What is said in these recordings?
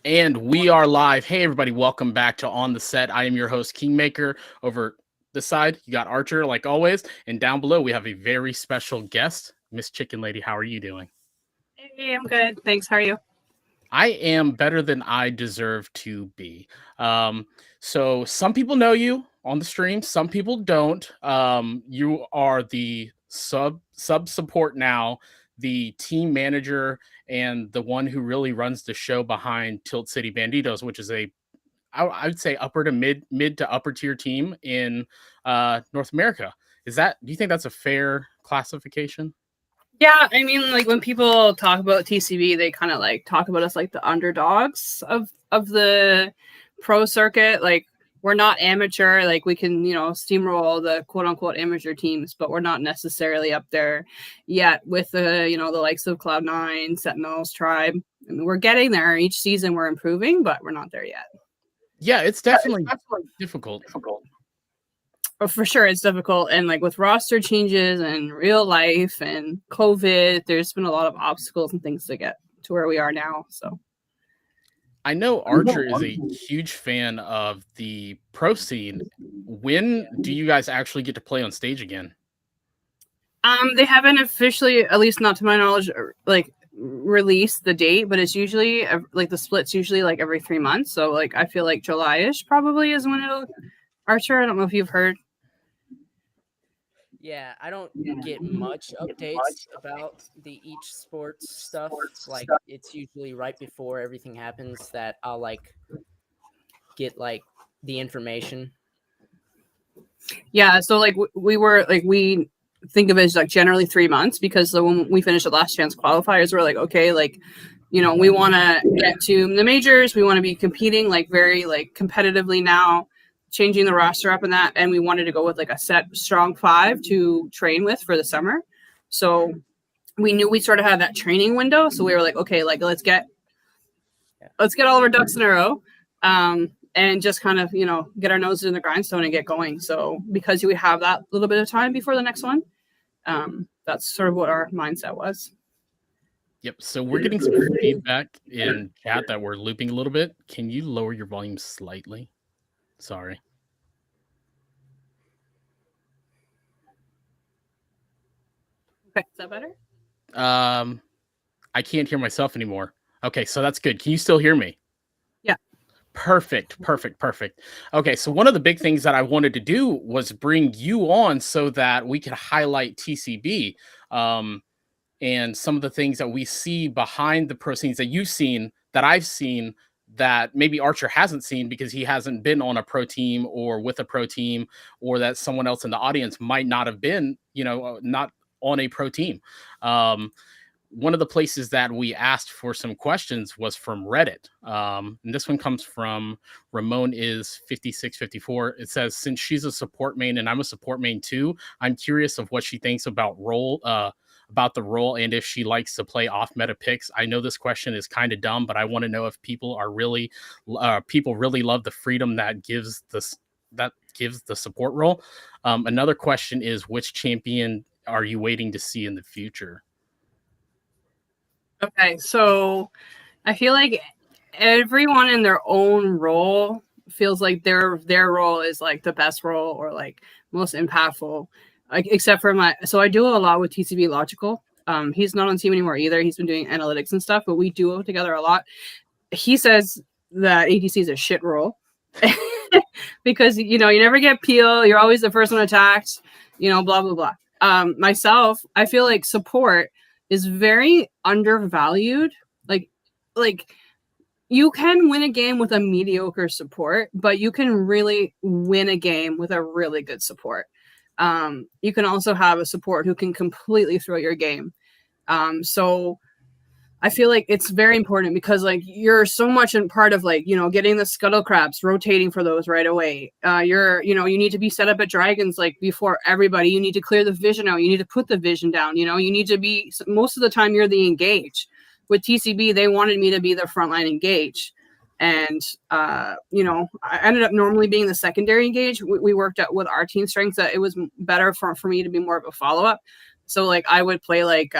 And we are live. Hey, everybody, welcome back to On the Set. I am your host, Kingmaker. Over this side, you got Archer, like always. And down below, we have a very special guest, Miss ChickenLady. How are you doing? Hey, I'm good. Thanks. How are you? I am better than I deserve to be. So some people know you on the stream, some people don't. You are the sub support now, the team manager, and the one who really runs the show behind Tilt City Banditos, which is I would say upper to mid to upper tier team in North America. Do you think that's a fair classification? Yeah, I mean, like when people talk about TCB, they kind of like talk about us like the underdogs of the pro circuit. Like we're not amateur. Like we can steamroll the quote unquote amateur teams, but we're not necessarily up there yet with the likes of Cloud9, Sentinels, Tribe. I mean, we're getting there. Each season we're improving, but we're not there yet. Yeah, it's definitely difficult. For sure it's difficult, and like with roster changes and real life and COVID, there's been a lot of obstacles and things to get to where we are now. So I know Archer is a huge fan of the pro scene. When do you guys actually get to play on stage again? they haven't officially, at least not to my knowledge, like released the date, but it's usually like the split's usually like every 3 months. So like I feel like July-ish probably is when it'll Archer. I don't know if you've heard. Yeah, I don't get much updates about the each sports stuff. Like it's usually right before everything happens that I'll like get like the information. Yeah, so like we think of it as like generally 3 months, because when we finished the last chance qualifiers, we're like, okay, like we want to get to the majors, we want to be competing like very like competitively now, changing the roster up and that, and we wanted to go with like a set strong 5 to train with for the summer. So we knew we sort of had that training window, so we were like, okay, like let's get all of our ducks in a row, and just kind of get our noses in the grindstone and get going. So because we have that little bit of time before the next one, that's sort of what our mindset was. Yep. So we're getting some feedback in chat that we're looping a little bit. Can you lower your volume slightly? Sorry. Okay, is that better? I can't hear myself anymore. Okay, so that's good. Can you still hear me? Yeah. Perfect. Okay, so one of the big things that I wanted to do was bring you on so that we could highlight TCB, and some of the things that we see behind the pro scenes that you've seen, that I've seen, that maybe Archer hasn't seen because he hasn't been on a pro team or with a pro team, or that someone else in the audience might not have been, not on a pro team. One of the places that we asked for some questions was from Reddit. And this one comes from Ramon is 5654. It says, since she's a support main and I'm a support main too, I'm curious of what she thinks about the role and if she likes to play off meta picks. I know this question is kind of dumb, but I want to know if people really love the freedom that gives the support role. Another question is, which champion are you waiting to see in the future? Okay, so I feel like everyone in their own role feels like their role is like the best role or like most impactful, like except for so I do a lot with TCB Logical. He's not on team anymore either. He's been doing analytics and stuff, but we duo together a lot. He says that ADC is a shit role because you never get peel. You're always the first one attacked. Blah blah blah. Myself, I feel like support is very undervalued. Like you can win a game with a mediocre support, but you can really win a game with a really good support. You can also have a support who can completely throw your game. So I feel like it's very important because like you're so much in part of like, getting the scuttle crabs, rotating for those right away. You need to be set up at dragons like before everybody. You need to clear the vision out. You need to put the vision down. You need to be, most of the time you're the engage. With TCB, they wanted me to be the frontline engage. And, I ended up normally being the secondary engage. We worked out with our team strengths that it was better for me to be more of a follow-up. So like I would play like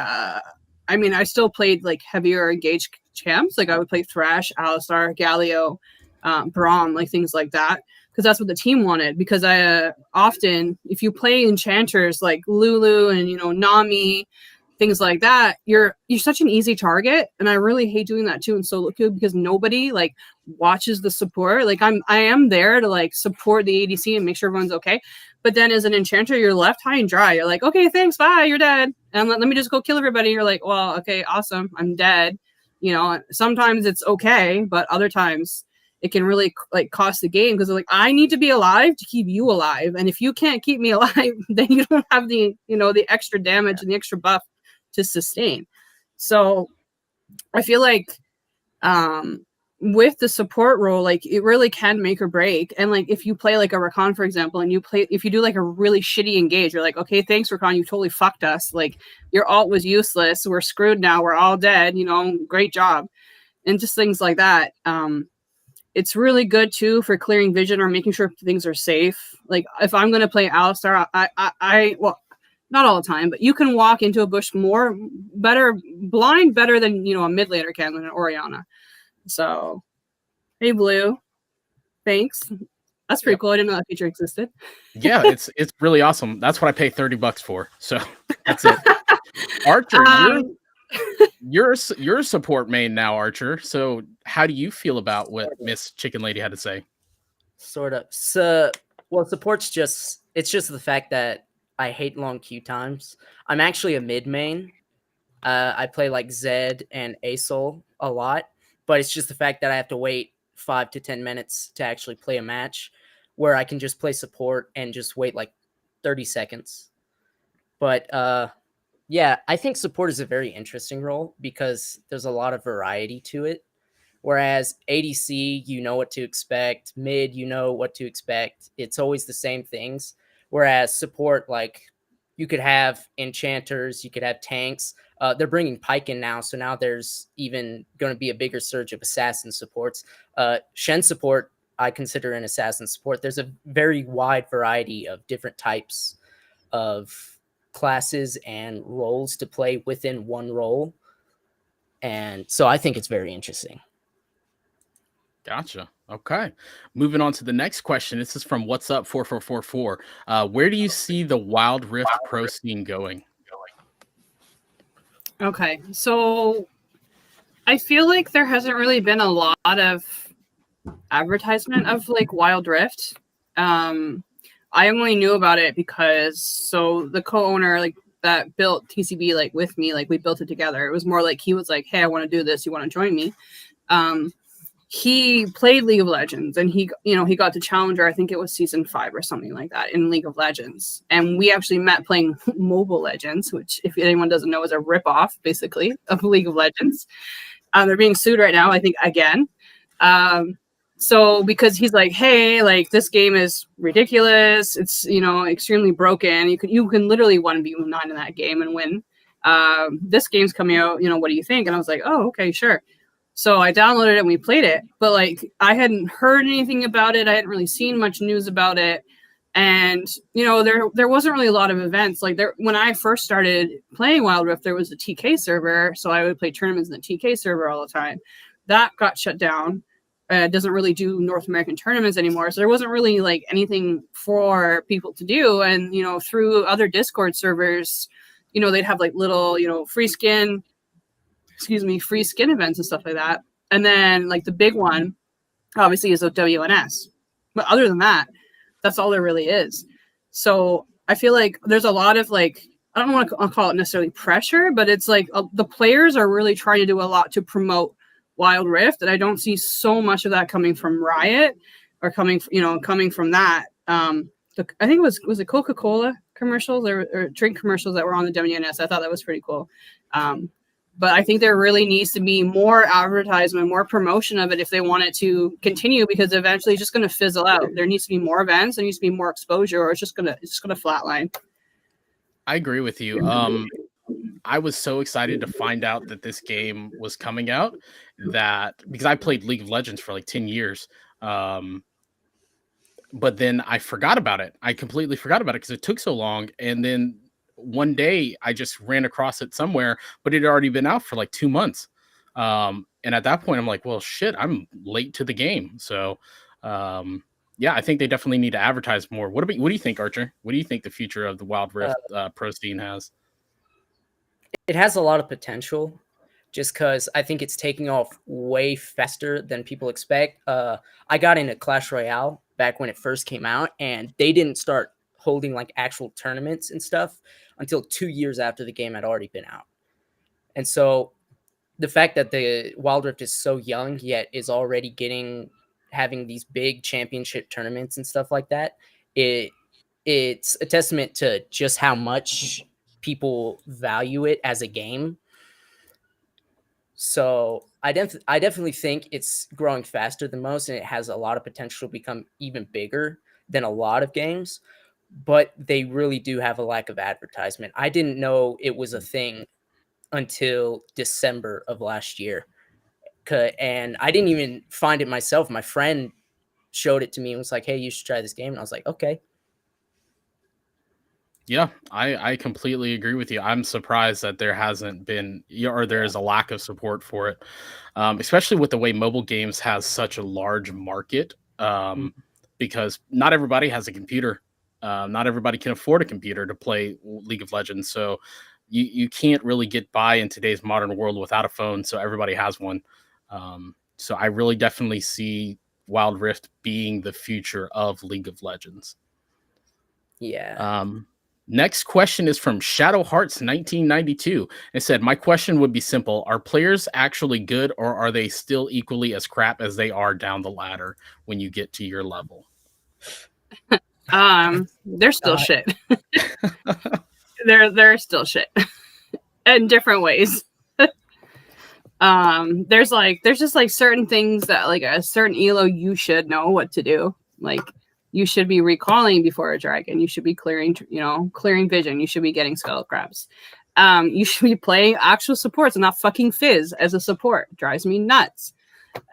I mean, I still played like heavier engaged champs. Like I would play Thresh, Alistar, Galio, Braum, like things like that, because that's what the team wanted. Because I often, if you play enchanters like Lulu and Nami, things like that, you're such an easy target, and I really hate doing that too in solo queue because nobody like watches the support. Like I am there to like support the ADC and make sure everyone's okay, but then as an enchanter you're left high and dry. You're like, okay, thanks, bye, you're dead, and let me just go kill everybody. You're like, well, okay, awesome, I'm dead. Sometimes it's okay, but other times it can really like cost the game because like I need to be alive to keep you alive, and if you can't keep me alive, then you don't have the the extra damage and the extra buff to sustain. So I feel like with the support role, like it really can make or break. And like if you play like a Rakan, for example, and if you do like a really shitty engage, you're like, okay, thanks Rakan, you totally fucked us. Like your ult was useless. We're screwed now. We're all dead. Great job. And just things like that. It's really good too for clearing vision or making sure things are safe. Like if I'm going to play Alistar, well, not all the time, but you can walk into a bush better than a mid laner can than an Orianna. So, hey Blue, thanks. That's pretty cool. I didn't know that feature existed. Yeah, it's really awesome. That's what I pay $30 for. So that's it. Archer, you're a support main now, Archer. So how do you feel about what Miss ChickenLady had to say? Sort of. So, well, support's just the fact that I hate long queue times. I'm actually a mid main. I play like Zed and Asol a lot, but it's just the fact that I have to wait 5 to 10 minutes to actually play a match where I can just play support and just wait like 30 seconds. But yeah, I think support is a very interesting role because there's a lot of variety to it. Whereas ADC, you know what to expect. Mid, you know what to expect. It's always the same things. Whereas support, like you could have enchanters, you could have tanks. They're bringing Pike in now, so now there's even going to be a bigger surge of assassin supports. Shen support, I consider an assassin support. There's a very wide variety of different types of classes and roles to play within one role. And so I think it's very interesting. Gotcha. Okay. Moving on to the next question. This is from What's Up 4444. Where do you see the Wild Rift pro scene going? Okay. So I feel like there hasn't really been a lot of advertisement of like Wild Rift. I only knew about it because the co-owner like that built TCB like with me, like we built it together. It was more like he was like, hey, I want to do this. You want to join me? He played League of Legends and he got to Challenger. I think it was season 5 or something like that in League of Legends. And we actually met playing Mobile Legends, which if anyone doesn't know is a ripoff basically of League of Legends. They're being sued right now, I think, again. So because he's like, hey, like this game is ridiculous. It's, extremely broken. You can literally 1v9 in that game and win. This game's coming out, what do you think? And I was like, oh, okay, sure. So I downloaded it and we played it, but like I hadn't heard anything about it. I hadn't really seen much news about it. And, there wasn't really a lot of events. Like when I first started playing Wild Rift, there was a TK server. So I would play tournaments in the TK server all the time. That got shut down. It doesn't really do North American tournaments anymore. So there wasn't really like anything for people to do. And, through other Discord servers, they'd have like little, free skin events and stuff like that. And then like the big one obviously is WNS. But other than that, that's all there really is. So I feel like there's a lot of like, I don't want to call it necessarily pressure, but it's like the players are really trying to do a lot to promote Wild Rift. And I don't see so much of that coming from Riot or coming from that. I think it was it Coca-Cola commercials or drink commercials that were on the WNS. I thought that was pretty cool. But I think there really needs to be more advertisement, more promotion of it if they want it to continue, because eventually it's just going to fizzle out. There needs to be more events, there needs to be more exposure, or it's just going to flatline. I agree with you. I was so excited to find out that this game was coming out because I played League of Legends for like 10 years. But then I forgot about it. I completely forgot about it because it took so long. And then one day I just ran across it somewhere, but it had already been out for like 2 months. And at that point, I'm like, well, shit, I'm late to the game. So, yeah, I think they definitely need to advertise more. What do you think, Archer? What do you think the future of the Wild Rift pro scene has? It has a lot of potential, just because I think it's taking off way faster than people expect. I got into Clash Royale back when it first came out, and they didn't start holding like actual tournaments and stuff until 2 years after the game had already been out. And so the fact that the Wild Rift is so young yet is already having these big championship tournaments and stuff like that, it's a testament to just how much people value it as a game. So I definitely think it's growing faster than most, and it has a lot of potential to become even bigger than a lot of games. But they really do have a lack of advertisement. I didn't know it was a thing until December of last year. And I didn't even find it myself. My friend showed it to me and was like, hey, you should try this game. And I was like, okay. Yeah, I completely agree with you. I'm surprised that there hasn't been, or there is a lack of support for it, especially with the way mobile games has such a large market, because not everybody has a computer. Not everybody can afford a computer to play League of Legends. So you can't really get by in today's modern world without a phone. So everybody has one. So I really definitely see Wild Rift being the future of League of Legends. Yeah. Next question is from Shadow Hearts 1992. It said, my question would be simple. Are players actually good, or are they still equally as crap as they are down the ladder when you get to your level? They're still shit. They're still shit in different ways. There's just like certain things that like a certain elo you should know what to do. Like you should be recalling before a dragon. You should be clearing vision. You should be getting skull crabs. You should be playing actual supports and not fucking Fizz as a support. It drives me nuts.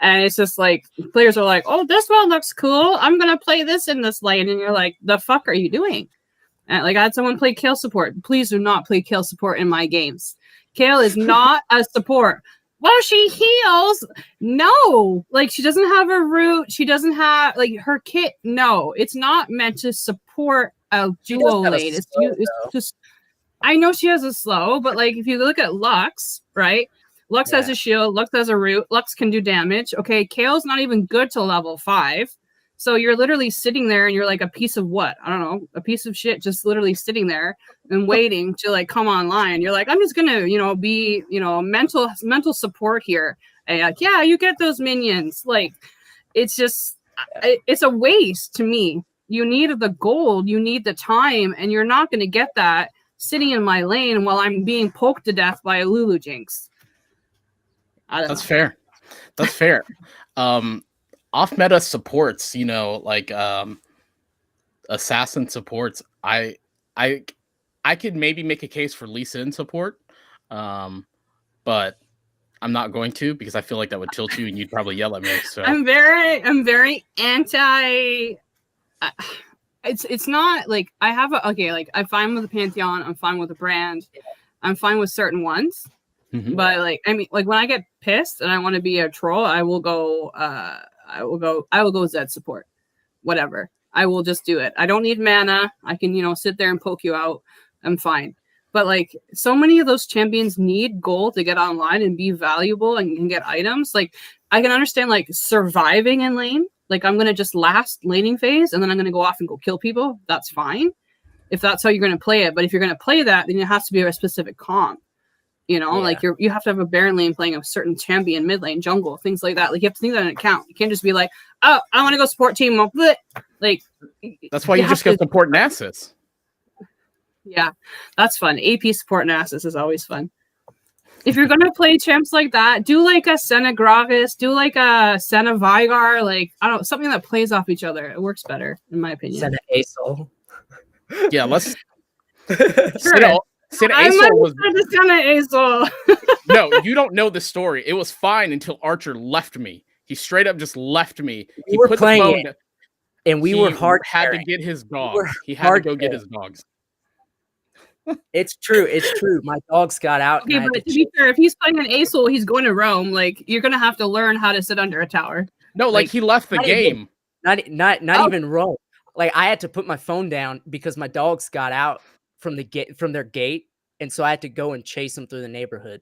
And it's just like players are like, oh, this one looks cool. I'm gonna play this in this lane, and you're like, the fuck are you doing? And like I had someone play Kale support. Please do not play Kale support in my games. Kale is not a support. Well, she heals. No, like she doesn't have a root. She doesn't have like her kit. No, it's not meant to support a duo lane. It's just. I know she has a slow, but like if you look at Lux, right? Lux has a shield. Lux has a root. Lux can do damage. Okay, Kale's not even good till level 5. So you're literally sitting there and you're like a piece of what? I don't know, a piece of shit just literally sitting there and waiting to like come online. You're like, I'm just going to, be, mental support here. And like, yeah, you get those minions. Like, it's just, it's a waste to me. You need the gold, you need the time, and you're not going to get that sitting in my lane while I'm being poked to death by a Lulu Jinx. That's fair. That's fair. Off meta supports, like assassin supports. I could maybe make a case for Lee Sin support, but I'm not going to because I feel like that would tilt you and you'd probably yell at me. So I'm very anti. It's not like I have like I'm fine with the Pantheon. I'm fine with the brand. I'm fine with certain ones. But like, I mean, like when I get pissed and I want to be a troll, I will go Zed support, whatever. I will just do it. I don't need mana. I can, sit there and poke you out. I'm fine. But like so many of those champions need gold to get online and be valuable and can get items. Like I can understand like surviving in lane. Like I'm going to just last laning phase and then I'm going to go off and go kill people. That's fine. If that's how you're going to play it. But if you're going to play that, then it has to be a specific comp. Like you have to have a Baron lane playing a certain champion, mid lane, jungle, things like that. Like you have to think that in account. You can't just be like, oh, I want to go support team. Like that's why you just go support Nasus. Yeah, that's fun. AP support Nasus is always fun. If you're gonna play champs like that, do like a Senna Gragas, do like a Senna Vigar, like I don't know, something that plays off each other. It works better, in my opinion. Senna Asol. Yeah, let's. Sure. No, you don't know the story. It was fine until Archer left me. He straight up just left me. He were playing it, and we were hard. Had to get his dogs. He had to go get his dogs. It's true. It's true. My dogs got out. Okay, And I had but to to be fair, if he's playing an ASOL, he's going to Rome. Like, you're gonna have to learn how to sit under a tower. No, like he left the game. Not Oh. even roll. Like I had to put my phone down because my dogs got out from their gate, and so I had to go and chase them through the neighborhood.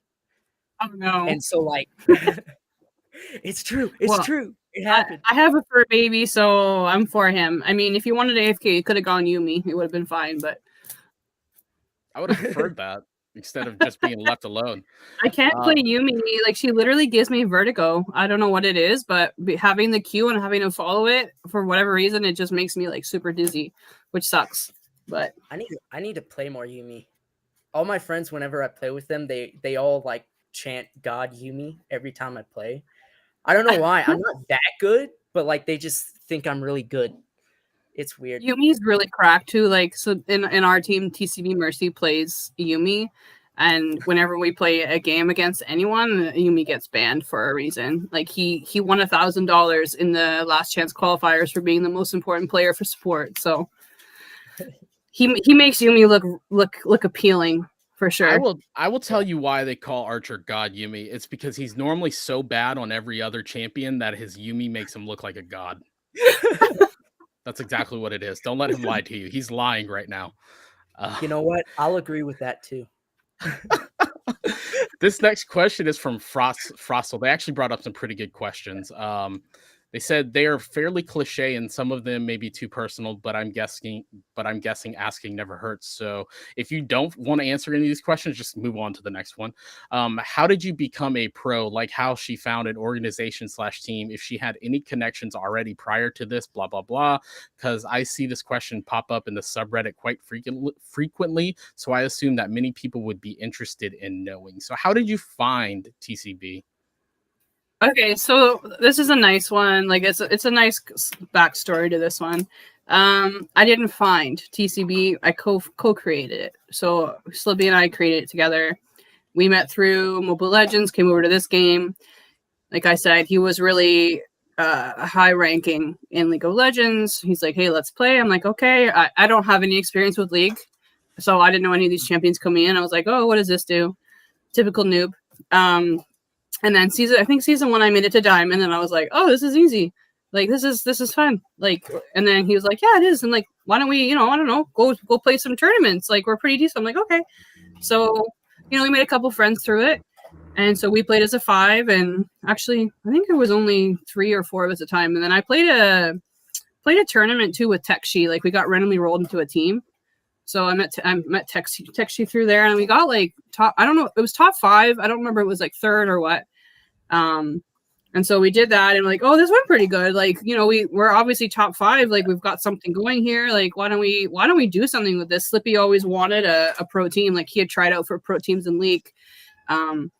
Oh no! And so like, it's true. It's Well, true. It happened. I have a fur baby, so I'm for him. I mean, if you wanted AFK, you could have gone Yumi. It would have been fine, but I would have preferred that instead of just being left alone. I can't play Yumi. Like, she literally gives me vertigo. I don't know what it is, but having the queue and having to follow it for whatever reason, it just makes me like super dizzy, which sucks. But I need to play more Yumi. All my friends, whenever I play with them, they all like chant God Yumi every time I play. I don't know why. I'm not that good, but like they just think I'm really good. It's weird. Yumi's really cracked too. Like, so in our team, TCB Mercy plays Yumi, and whenever we play a game against anyone, Yumi gets banned for a reason. Like, he won $1,000 in the last chance qualifiers for being the most important player for support. So he makes Yumi look appealing for sure. I will tell you why they call Archer God Yumi. It's because he's normally so bad on every other champion that his Yumi makes him look like a god. That's exactly what it is. Don't let him lie to you. He's lying right now. You know what? I'll agree with that too. This next question is from Frostel. They actually brought up some pretty good questions. They said they are fairly cliche and some of them may be too personal, but I'm guessing asking never hurts. So if you don't want to answer any of these questions, just move on to the next one. How did you become a pro? Like how she found an organization / team, if she had any connections already prior to this, blah, blah, blah. Because I see this question pop up in the subreddit quite frequently. So I assume that many people would be interested in knowing. So how did you find TCB? Okay, so this is a nice one. Like, it's a nice backstory to this one. I didn't find TCB. I co-created it. So Slibby and I created it together. We met through Mobile Legends, came over to this game. Like I said, he was really high ranking in League of Legends. He's like, hey, let's play. I'm like, okay. I don't have any experience with League, so I didn't know any of these champions coming in. I was like, oh, what does this do? Typical noob. And then season 1, I made it to Diamond, and I was like, oh, this is easy. Like, this is fun. Like, and then he was like, yeah, it is. And like, why don't we, I don't know, go play some tournaments? Like, we're pretty decent. I'm like, okay. So, we made a couple friends through it. And so we played as a 5, and actually, I think it was only 3 or 4 of us at a time. And then I played a tournament too with Tekshi. Like, we got randomly rolled into a team. So I met Tekshi through there, and we got like top. I don't know. It was top 5. I don't remember. It was like 3rd or what. And so we did that, and like, oh, this went pretty good. Like, we're obviously top 5. Like, we've got something going here. Like, why don't we do something with this? Slippy always wanted a pro team. Like, he had tried out for pro teams in League. And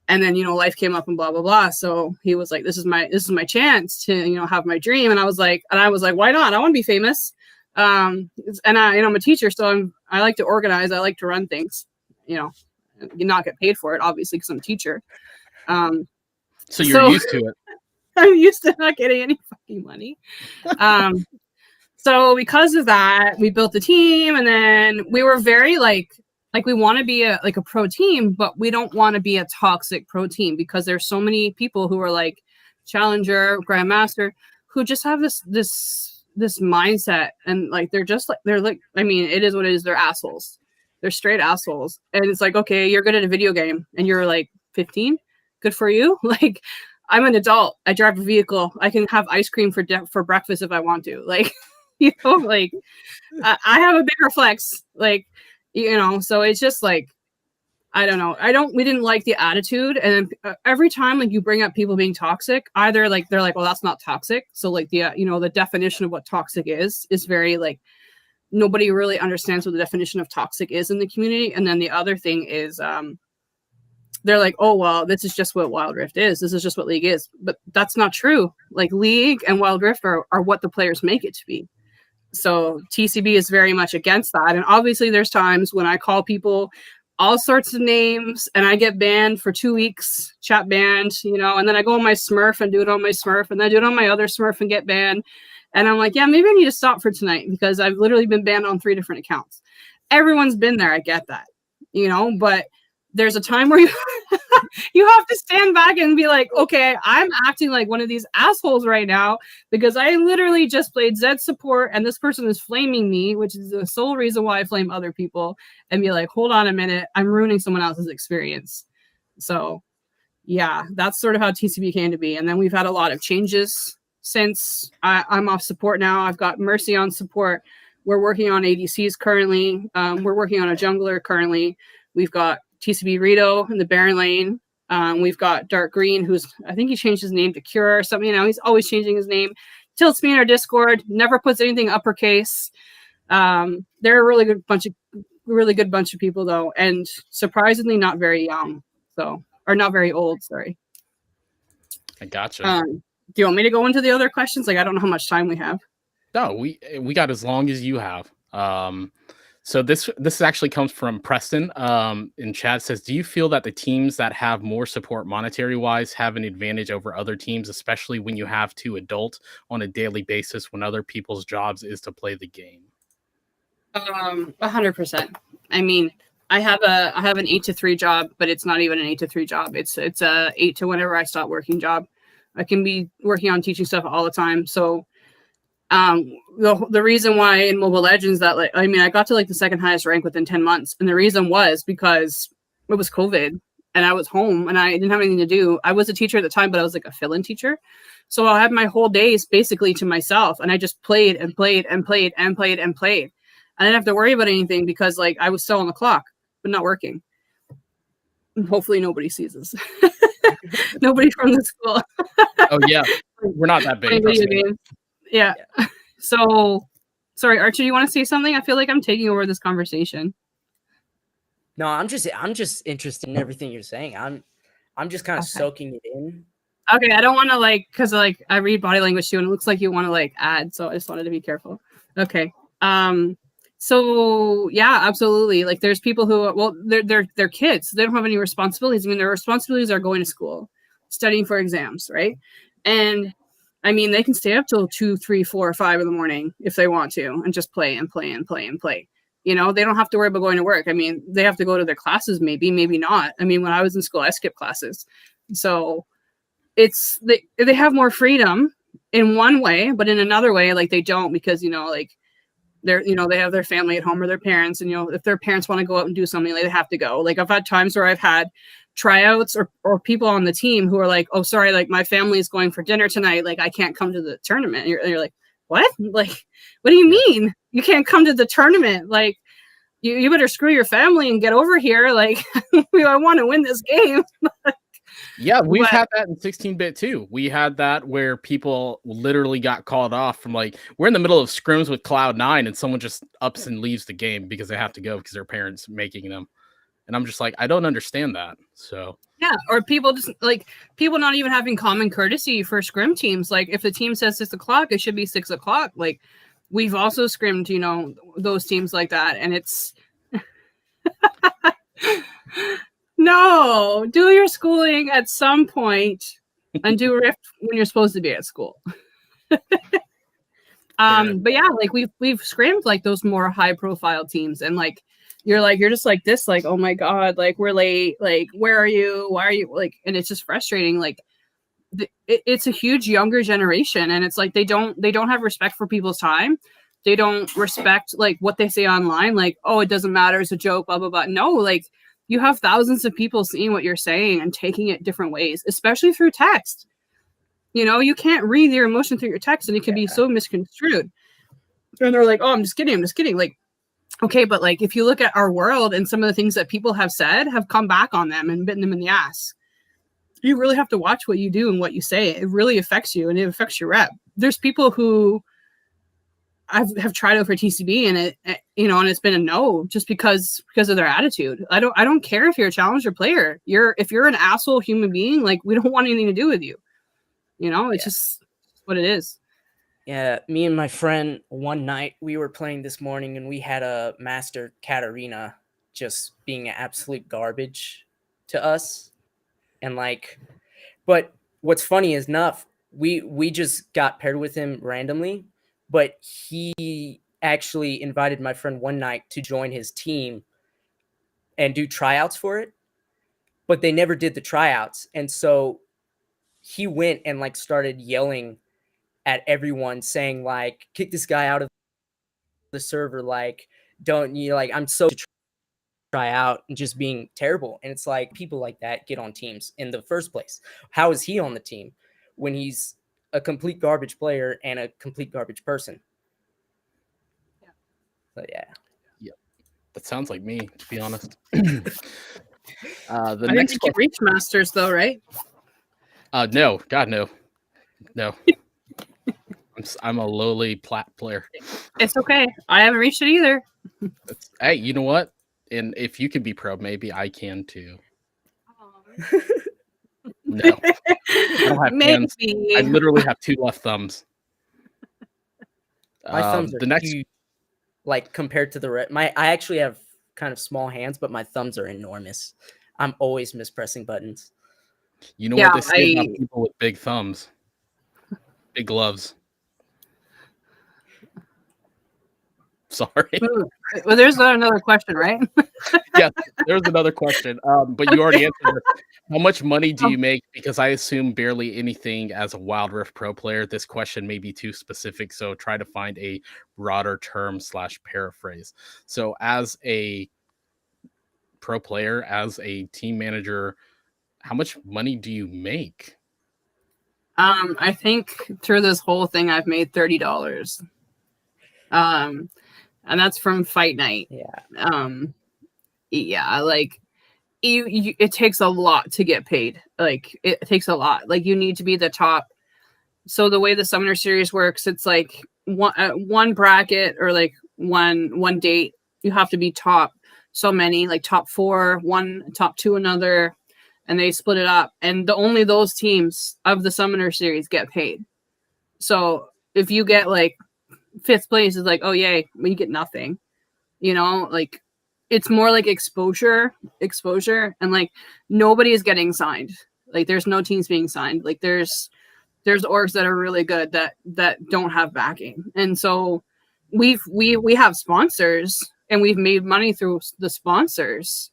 then, life came up and blah, blah, blah. So he was like, this is my chance to, have my dream. And I was like, why not? I want to be famous. And I'm a teacher, so I like to organize. I like to run things, you not get paid for it, obviously, because I'm a teacher. So you're used to it. I'm used to not getting any fucking money. So because of that, we built the team, and then we were very like we want to be a pro team, but we don't want to be a toxic pro team, because there's so many people who are like challenger, grandmaster, who just have this mindset, and like they're like, I mean, it is what it is. They're assholes. They're straight assholes. And it's like, okay, you're good at a video game and you're like 15. Good for you. Like, I'm an adult. I drive a vehicle. I can have ice cream for breakfast if I want to. Like, like I have a bigger flex. Like, so it's just like, I don't know. We didn't like the attitude. And then every time like you bring up people being toxic, either like they're like, well, that's not toxic. So like the definition of what toxic is very like, nobody really understands what the definition of toxic is in the community. And then the other thing is, they're like, oh, well, this is just what Wild Rift is. This is just what League is. But that's not true. Like, League and Wild Rift are what the players make it to be. So TCB is very much against that. And obviously there's times when I call people all sorts of names and I get banned for 2 weeks, chat banned, and then I go on my Smurf and do it on my Smurf, and then I do it on my other Smurf and get banned. And I'm like, yeah, maybe I need to stop for tonight, because I've literally been banned on 3 different accounts. everyone's been there. I get that, you know, but there's a time where you have to stand back and be like, okay, I'm acting like one of these assholes right now because I literally just played Zed support and this person is flaming me, which is the sole reason why I flame other people, and be like, hold on a minute, I'm ruining someone else's experience. So yeah, that's sort of how TCB came to be. And then we've had a lot of changes since I'm off support now. I've got Mercy on support. We're working on ADCs currently. We're working on a jungler currently. We've got TCB Rito in the Baron lane. We've got Dark Green, who's, I think he changed his name to Cure or something. You know, he's always changing his name. Tilts me in our Discord, never puts anything uppercase. They're a really good bunch of people though, and surprisingly not very young. So, or not very old, sorry. I gotcha. Do you want me to go into the other questions? Like, I don't know how much time we have. No, we got as long as you have. So this actually comes from Preston in chat. Says, do you feel that the teams that have more support monetary wise have an advantage over other teams, especially when you have to adult on a daily basis when other people's jobs is to play the game? 100%. I mean, I have an 8 to 3 job, but it's not even an 8 to 3 job. It's a 8 to whenever I stop working job. I can be working on teaching stuff all the time. So the reason why in Mobile Legends that, like, I mean, I got to like the second highest rank within 10 months. And the reason was because it was COVID and I was home and I didn't have anything to do. I was a teacher at the time, but I was like a fill-in teacher. So I had my whole days basically to myself and I just played and played and played and played and played. I didn't have to worry about anything because like I was still on the clock, but not working. And hopefully nobody sees this. Nobody from the school. Oh yeah, we're not that big. Yeah. So, sorry, Archer, you want to say something? I feel like I'm taking over this conversation. No, I'm just interested in everything you're saying. I'm just kind of soaking it in. Okay, I don't want to like, because like I read body language too, and it looks like you want to like add, so I just wanted to be careful. Okay. So yeah, absolutely. Like there's people who, well, they're kids. They don't have any responsibilities. I mean, their responsibilities are going to school, studying for exams, right? And I mean, they can stay up till 2, 3, 4, 5 in the morning if they want to, and just play and play and play and play. You know, they don't have to worry about going to work. I mean, they have to go to their classes, maybe not. I mean, when I was in school, I skipped classes. So it's, they have more freedom in one way, but in another way, like they don't, because, you know, like they're, you know, they have their family at home or their parents, and, you know, if their parents want to go out and do something, like they have to go. Like I've had times where I've had tryouts or people on the team who are like, oh, sorry, like my family is going for dinner tonight. Like I can't come to the tournament. And you're like, what? Like, what do you mean you can't come to the tournament? Like you better screw your family and get over here. Like I want to win this game. Yeah, we've had that in 16-bit too. We had that where people literally got called off from, like, we're in the middle of scrims with Cloud9 and someone just ups and leaves the game because they have to go because their parents making them. And I'm just like, I don't understand that. So yeah, or people just like people not even having common courtesy for scrim teams. Like if the team says 6 o'clock, it should be 6 o'clock. Like we've also scrimmed, you know, those teams like that, and it's no, do your schooling at some point and do Rift when you're supposed to be at school. But yeah, like we've scrimmed like those more high profile teams, and like you're just like this, like, oh my god, like we're late, like where are you, why are you, like, and it's just frustrating. Like it's a huge younger generation, and it's like they don't have respect for people's time. They don't respect like what they say online, like, oh, it doesn't matter, it's a joke, blah blah blah. No, like you have thousands of people seeing what you're saying and taking it different ways, especially through text. You know, you can't read your emotion through your text, and it can be so misconstrued. And they're like, oh, I'm just kidding. Like, okay, but like if you look at our world and some of the things that people have said have come back on them and bitten them in the ass. You really have to watch what you do and what you say. It really affects you, and it affects your rep. There's people who have tried out for TCB, and it, you know, and it's been a no just because of their attitude. I don't care if you're a challenger player. If you're an asshole human being, like we don't want anything to do with you. You know, it's just what it is. Yeah, me and my friend one night we were playing this morning, and we had a master Katarina just being absolute garbage to us, and like, but what's funny is enough, we just got paired with him randomly, but he actually invited my friend one night to join his team and do tryouts for it, but they never did the tryouts. And so he went and like started yelling at everyone saying like, kick this guy out of the server. Like, don't you like, I'm so try out, and just being terrible. And it's like people like that get on teams in the first place. How is he on the team when he's a complete garbage player and a complete garbage person? Yeah. But yeah. That sounds like me, to be honest. I The think next you can question. reach masters though, right? No, God, no. I'm a lowly plat player. It's okay. I haven't reached it either. Hey, you know what? And if you can be pro, maybe I can too. No, I don't have hands. Maybe. I literally have 2 left thumbs. My thumbs are the next huge, like compared to the rest. I actually have kind of small hands, but my thumbs are enormous. I'm always mispressing buttons. You know Yeah, what they say about people with big thumbs? Big gloves. Sorry. Well, there's another question, right? Yeah, there's another question. But you already answered it. How much money do you make? Because I assume barely anything as a Wild Rift pro player. This question may be too specific, so try to find a broader term / paraphrase. So as a pro player, as a team manager, how much money do you make? I think through this whole thing, I've made $30. And that's from fight night. Yeah. Like you it takes a lot to get paid. Like it takes a lot. Like you need to be the top. So the way the Summoner Series works, it's like one bracket or like one date. You have to be top so many, like top 4, one, top 2, another, and they split it up. And only those teams of the Summoner Series get paid. So if you get like 5th place, is like, oh yay, we get nothing. You know, like it's more like exposure, and like nobody is getting signed. Like there's no teams being signed. Like there's orgs that are really good that don't have backing, and so we have sponsors and we've made money through the sponsors.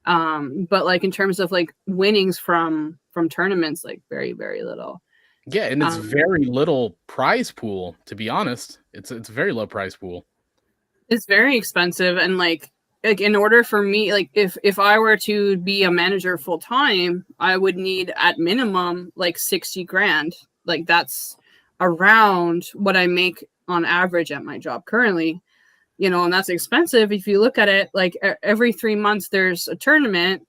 But like in terms of like winnings from tournaments, like very, very little. Yeah, and it's very little prize pool, to be honest. It's a very low prize pool. It's very expensive, and like in order for me, like if I were to be a manager full time, I would need at minimum like 60 grand. Like that's around what I make on average at my job currently, you know, and that's expensive. If you look at it, like every 3 months there's a tournament,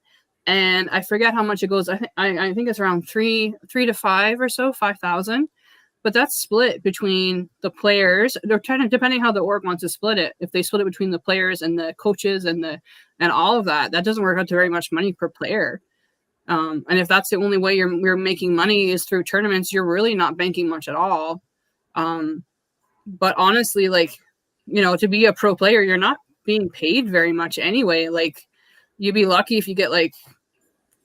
and I forget how much it goes. I think it's around 3 to 5 or so, 5,000. But that's split between the players. They're trying to, depending how the org wants to split it. If they split it between the players and the coaches and all of that, that doesn't work out to very much money per player. And if that's the only way you're making money is through tournaments, you're really not banking much at all. But honestly, like, you know, to be a pro player, you're not being paid very much anyway. Like, you'd be lucky if you get like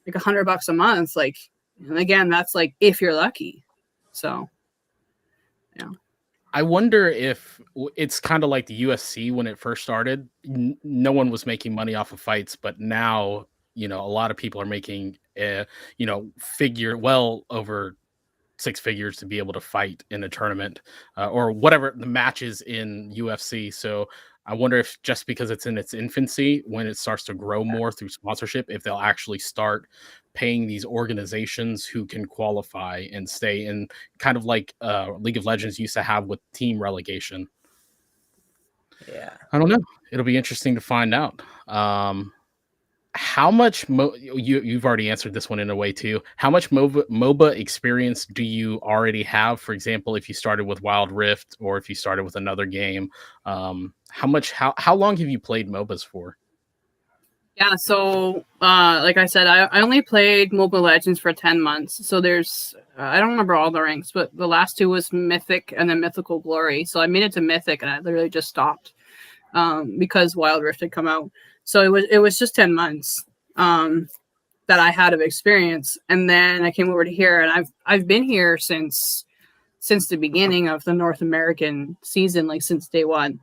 $100 a month. Like, and again, that's like if you're lucky. So. Yeah. I wonder if it's kind of like the UFC when it first started. No one was making money off of fights, but now, you know, a lot of people are making, you know, well over 6 figures to be able to fight in a tournament or whatever the matches in UFC. So I wonder if just because it's in its infancy, when it starts to grow more through sponsorship, if they'll actually start paying these organizations who can qualify and stay in, kind of like League of Legends used to have with team relegation. Yeah. I don't know. It'll be interesting to find out. How much you've already answered this one in a way too. How much MOBA experience do you already have? For example, if you started with Wild Rift or if you started with another game, how long have you played MOBAs for? Yeah, so like I said, I only played Mobile Legends for 10 months. So there's I don't remember all the ranks, but the last 2 was Mythic and then Mythical Glory. So I made it to Mythic and I literally just stopped because Wild Rift had come out. So it was just 10 months that I had of experience, and then I came over to here, and I've been here since the beginning of the North American season, like since day one.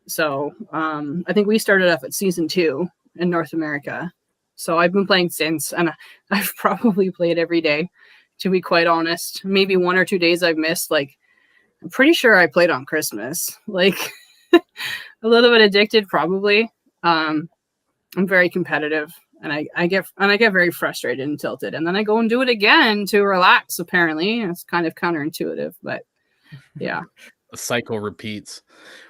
So I think we started off at season 2 in North America. So I've been playing since, and I've probably played every day, to be quite honest. Maybe 1 or 2 days I've missed. Like, I'm pretty sure I played on Christmas. Like, a little bit addicted, probably. I'm very competitive, and I get very frustrated and tilted, and then I go and do it again to relax. Apparently, it's kind of counterintuitive, but yeah. The cycle repeats.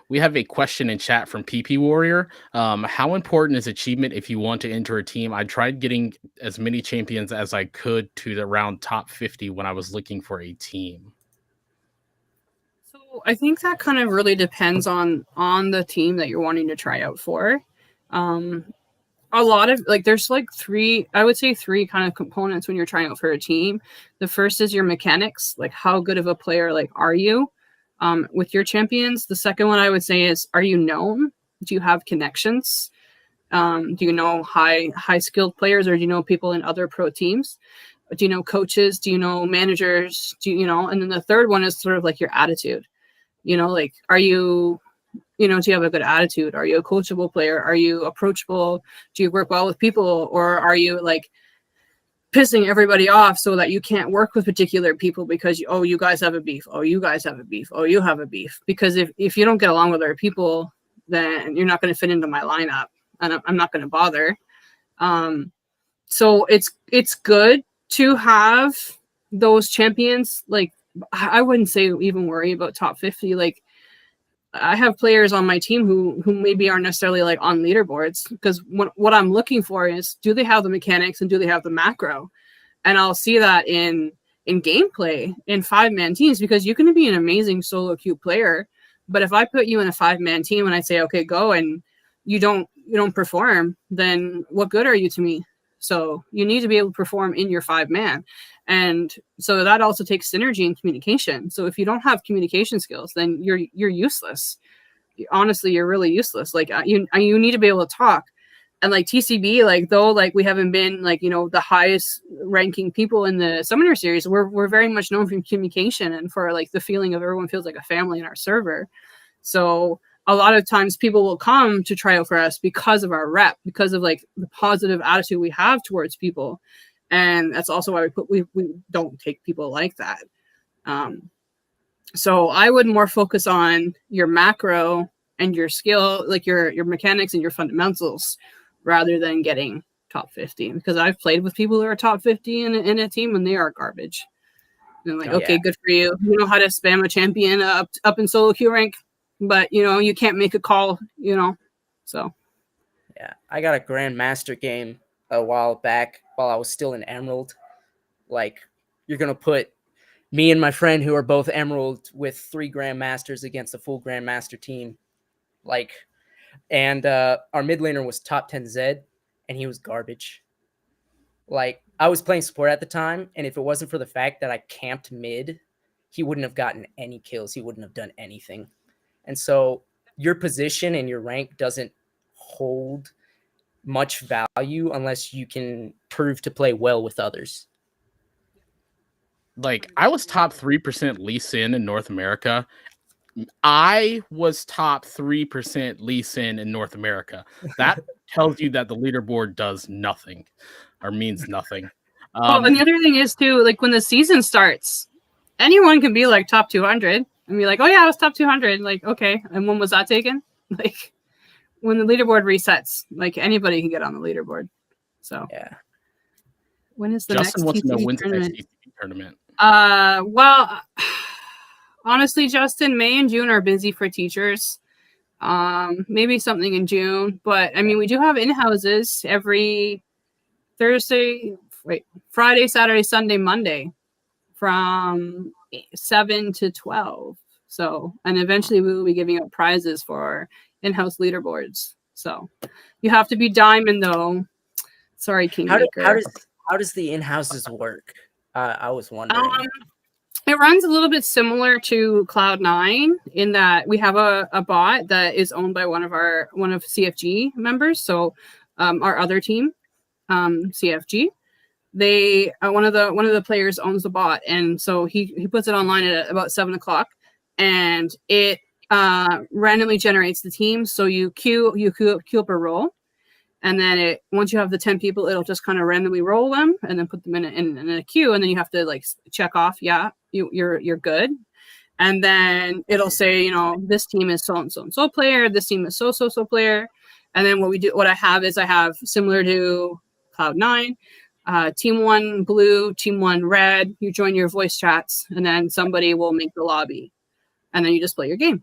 We have a question in chat from PP Warrior. How important is achievement if you want to enter a team? I tried getting as many champions as I could to the round top 50 when I was looking for a team. So I think that kind of really depends on the team that you're wanting to try out for. A lot of, like, there's like three kind of components when you're trying out for a team. The first is your mechanics, like how good of a player like are you with your champions. The second one I would say is, are you known? Do you have connections? Do you know high skilled players, or do you know people in other pro teams? Do you know coaches? Do you know managers? And then the third one is sort of like your attitude. Like, are you, do you have a good attitude? Are you a coachable player? Are you approachable? Do you work well with people? Or are you like pissing everybody off so that you can't work with particular people because, you guys have a beef. Oh, you guys have a beef. Oh, you have a beef. Because if you don't get along with other people, then you're not going to fit into my lineup, and I'm not going to bother. So it's good to have those champions. Like, I wouldn't say even worry about top 50. Like, I have players on my team who maybe aren't necessarily like on leaderboards, because what I'm looking for is, do they have the mechanics and do they have the macro? And I'll see that in gameplay in 5-man teams, because you can be an amazing solo queue player, but if I put you in a 5-man team and I say, okay, go, and you don't perform, then what good are you to me? So you need to be able to perform in your 5-man. And so that also takes synergy and communication. So if you don't have communication skills, then you're useless. Honestly, you're really useless. Like, you need to be able to talk. And like TCB, like, though, like, we haven't been like, the highest ranking people in the Summoner series, we're very much known for communication and for like the feeling of everyone feels like a family in our server. So a lot of times people will come to try out for us because of our rep, because of like the positive attitude we have towards people. And that's also why we don't take people like that. So I would more focus on your macro and your skill, like your mechanics and your fundamentals, rather than getting top 50. Because I've played with people who are top 50 in a team and they are garbage. And I'm like, okay, good for you. You know how to spam a champion up in solo queue rank, but you can't make a call, so. Yeah, I got a Grandmaster game a while back while I was still in Emerald. Like, you're going to put me and my friend, who are both Emerald, with 3 Grandmasters against a full Grandmaster team. Like, and our mid laner was top 10 Zed, and he was garbage. Like, I was playing support at the time, and if it wasn't for the fact that I camped mid, he wouldn't have gotten any kills. He wouldn't have done anything. And so your position and your rank doesn't hold much value unless you can prove to play well with others. Like, I was top 3% Lee Sin in North America. I was top 3% Lee Sin in North America. That tells you that the leaderboard does nothing or means nothing. And the other thing is too, like, when the season starts, anyone can be like top 200 and be like, oh yeah, I was top 200. Like, okay, and when was that taken? Like, when the leaderboard resets, like, anybody can get on the leaderboard. So yeah. When is the Justin next wants to know TCB when's the tournament? next TCB tournament. Well, honestly, Justin, May and June are busy for teachers. Maybe something in June, but I mean, we do have in-houses every Friday, Saturday, Sunday, Monday from 7 to 12. So, and eventually we will be giving out prizes for in-house leaderboards. So you have to be diamond though. Sorry, Kingmaker. How does the in-houses work? I was wondering. It runs a little bit similar to Cloud9 in that we have a bot that is owned by one of CFG members. So our other team, CFG, they one of the players owns the bot, and so he puts it online at about 7 o'clock, and it randomly generates the team. So you queue up a roll, and then once you have the 10 people, it'll just kind of randomly roll them and then put them in a queue, and then you have to like check off, yeah, you're good. And then it'll say, you know, this team is so and so player, this team is so player. And then what I have similar to Cloud9, team 1 blue, team 1 red. You join your voice chats, and then somebody will make the lobby, and then you just play your game.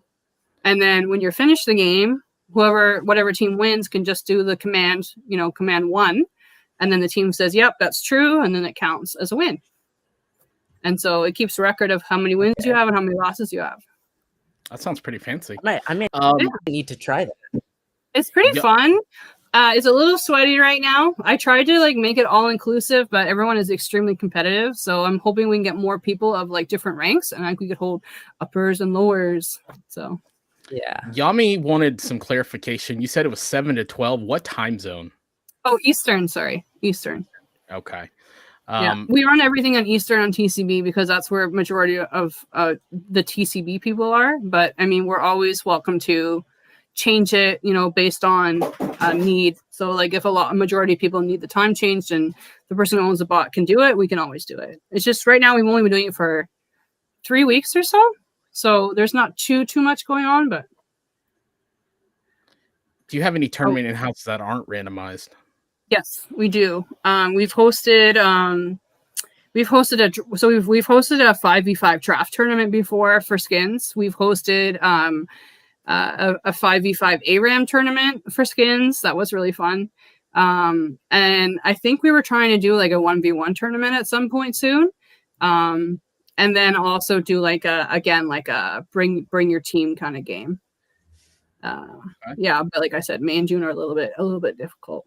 And then when you're finished the game, whatever team wins can just do the command, you know, command 1, and then the team says, yep, that's true, and then it counts as a win. And so it keeps record of how many wins you have and how many losses you have. That sounds pretty fancy. I may need to try that. It's pretty fun. It's a little sweaty right now. I tried to like make it all inclusive, but everyone is extremely competitive. So I'm hoping we can get more people of like different ranks, and like we could hold uppers and lowers. So yeah. Yami wanted some clarification. You said it was 7 to 12. What time zone? Oh, Eastern. Sorry, Eastern. Okay. Yeah, we run everything on Eastern on TCB because that's where majority of the TCB people are. But I mean, we're always welcome to change it, you know, based on need. So like if a majority of people need the time changed and the person who owns the bot can do it, we can always do it. It's just right now we've only been doing it for 3 weeks or so. So there's not too much going on, but. Do you have any tournament in-house that aren't randomized? Yes, we do. We've hosted a 5v5 draft tournament before for skins. We've hosted a 5v5 ARAM tournament for skins. That was really fun. And I think we were trying to do like a 1v1 tournament at some point soon. And then also do like a bring your team kind of game. Yeah, but like I said, May and June are a little bit difficult.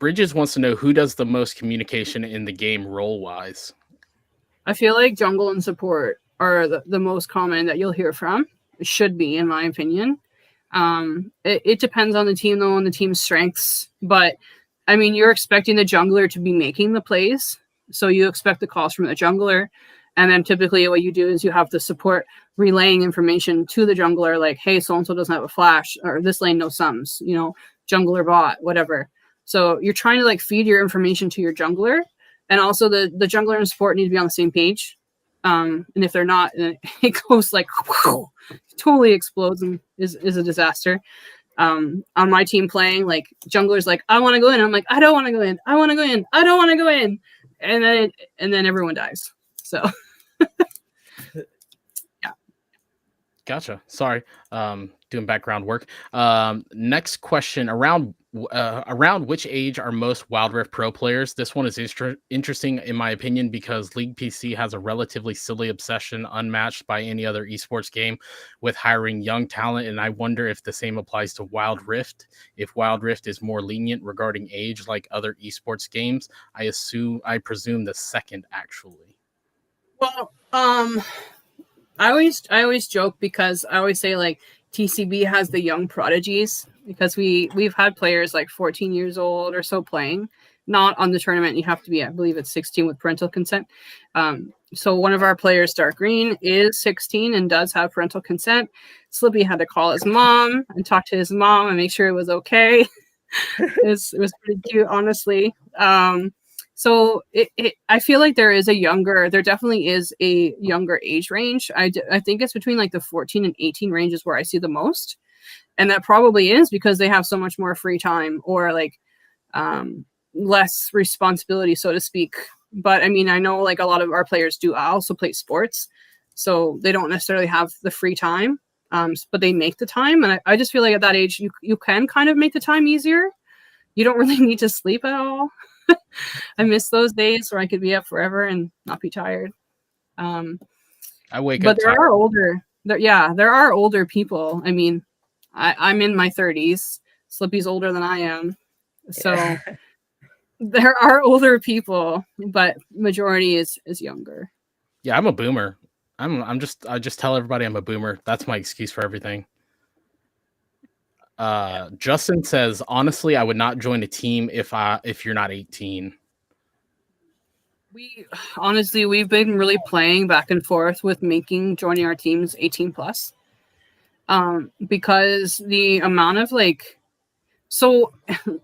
Bridges wants to know who does the most communication in the game role-wise. I feel like jungle and support are the most common that you'll hear from. It should be, in my opinion. It depends on the team, though, and the team's strengths. But, I mean, you're expecting the jungler to be making the plays. So you expect the calls from the jungler. And then typically what you do is you have the support relaying information to the jungler, like, hey, so-and-so doesn't have a flash, or this lane no sums, you know, jungler bot, whatever. So you're trying to like feed your information to your jungler, and also the jungler and support need to be on the same page. And if they're not, it goes like whoosh, totally explodes and is a disaster. On my team playing, like jungler's like, I want to go in. I'm like, I don't want to go in. I want to go in. I don't want to go in. And then everyone dies. So yeah. Gotcha. Sorry. Doing background work. Next question, around which age are most Wild Rift Pro players? This one is interesting in my opinion because League PC has a relatively silly obsession unmatched by any other esports game with hiring young talent, and I wonder if the same applies to Wild Rift. If Wild Rift is more lenient regarding age like other esports games, I presume the second actually. Well, I always joke because I always say like TCB has the young prodigies because we've had players like 14 years old or so playing, not on the tournament. You have to be, I believe it's 16 with parental consent. So one of our players, Dark Green, is 16 and does have parental consent. Slippy had to call his mom and talk to his mom and make sure it was okay. It was pretty cute, honestly. So I feel like there definitely is a younger age range. I think it's between like the 14 and 18 ranges where I see the most. And that probably is because they have so much more free time or like less responsibility, so to speak. But I mean, I know like a lot of our players do also play sports, so they don't necessarily have the free time, but they make the time. And I just feel like at that age, you can kind of make the time easier. You don't really need to sleep at all. I miss those days where I could be up forever and not be tired. I wake but up. There are older people. I mean, I'm in my 30s. Slippy's older than I am, so there are older people, but majority is younger. Yeah, I'm a boomer. I just tell everybody I'm a boomer. That's my excuse for everything. Justin says, honestly, I would not join a team if you're not 18. We've been really playing back and forth with joining our teams 18 plus. because the amount of like, so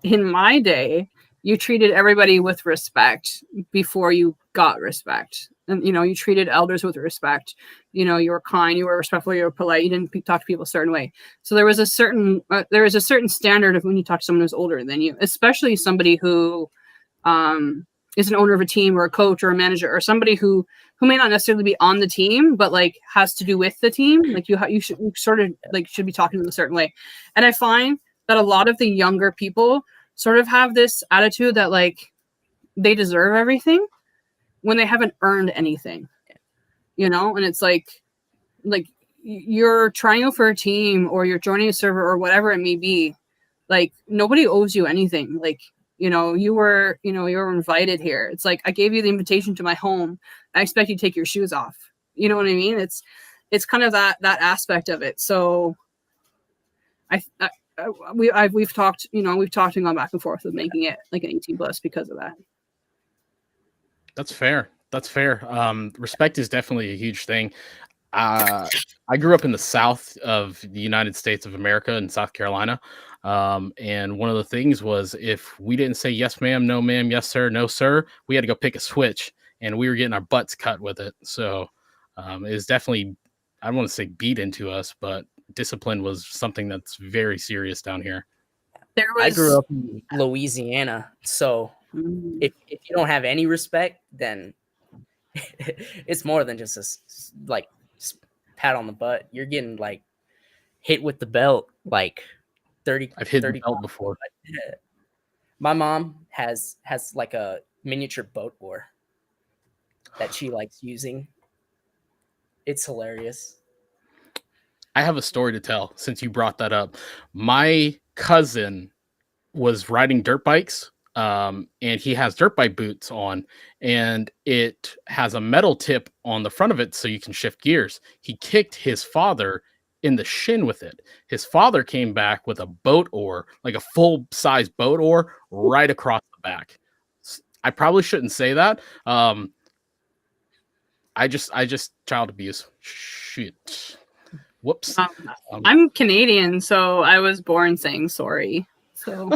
in my day, you treated everybody with respect before you got respect. And, you know, you treated elders with respect. You know, you were kind, you were respectful, you were polite. You didn't talk to people a certain way. So there was a certain standard of when you talk to someone who's older than you, especially somebody who is an owner of a team or a coach or a manager or somebody who may not necessarily be on the team, but like has to do with the team. Like you should sort of like should be talking to them a certain way. And I find that a lot of the younger people sort of have this attitude that like they deserve everything when they haven't earned anything, you know? And it's like you're trying out for a team or you're joining a server or whatever it may be. Like nobody owes you anything. Like, you know, you were invited here. It's like, I gave you the invitation to my home. I expect you to take your shoes off. You know what I mean? It's kind of that aspect of it. So we've talked and gone back and forth with making it like an 18 plus because of that. That's fair. Respect is definitely a huge thing. I grew up in the South of the United States of America in South Carolina. And one of the things was if we didn't say yes, ma'am, no, ma'am, yes, sir, no, sir, we had to go pick a switch and we were getting our butts cut with it. So it was definitely, I don't want to say beat into us, but discipline was something that's very serious down here. I grew up in Louisiana, so if you don't have any respect, then it's more than just a pat on the butt. You're getting like hit with the belt like 30. I've hit 30 the belt before. My mom has like a miniature boat oar that she likes using. It's hilarious. I have a story to tell since you brought that up. My cousin was riding dirt bikes, and he has dirt bike boots on, and it has a metal tip on the front of it so you can shift gears. He kicked his father in the shin with it. His father came back with a boat oar, like a full-size boat oar, right across the back. I probably shouldn't say that. I just child abuse. Shit. Whoops. I'm Canadian, so I was born saying sorry. So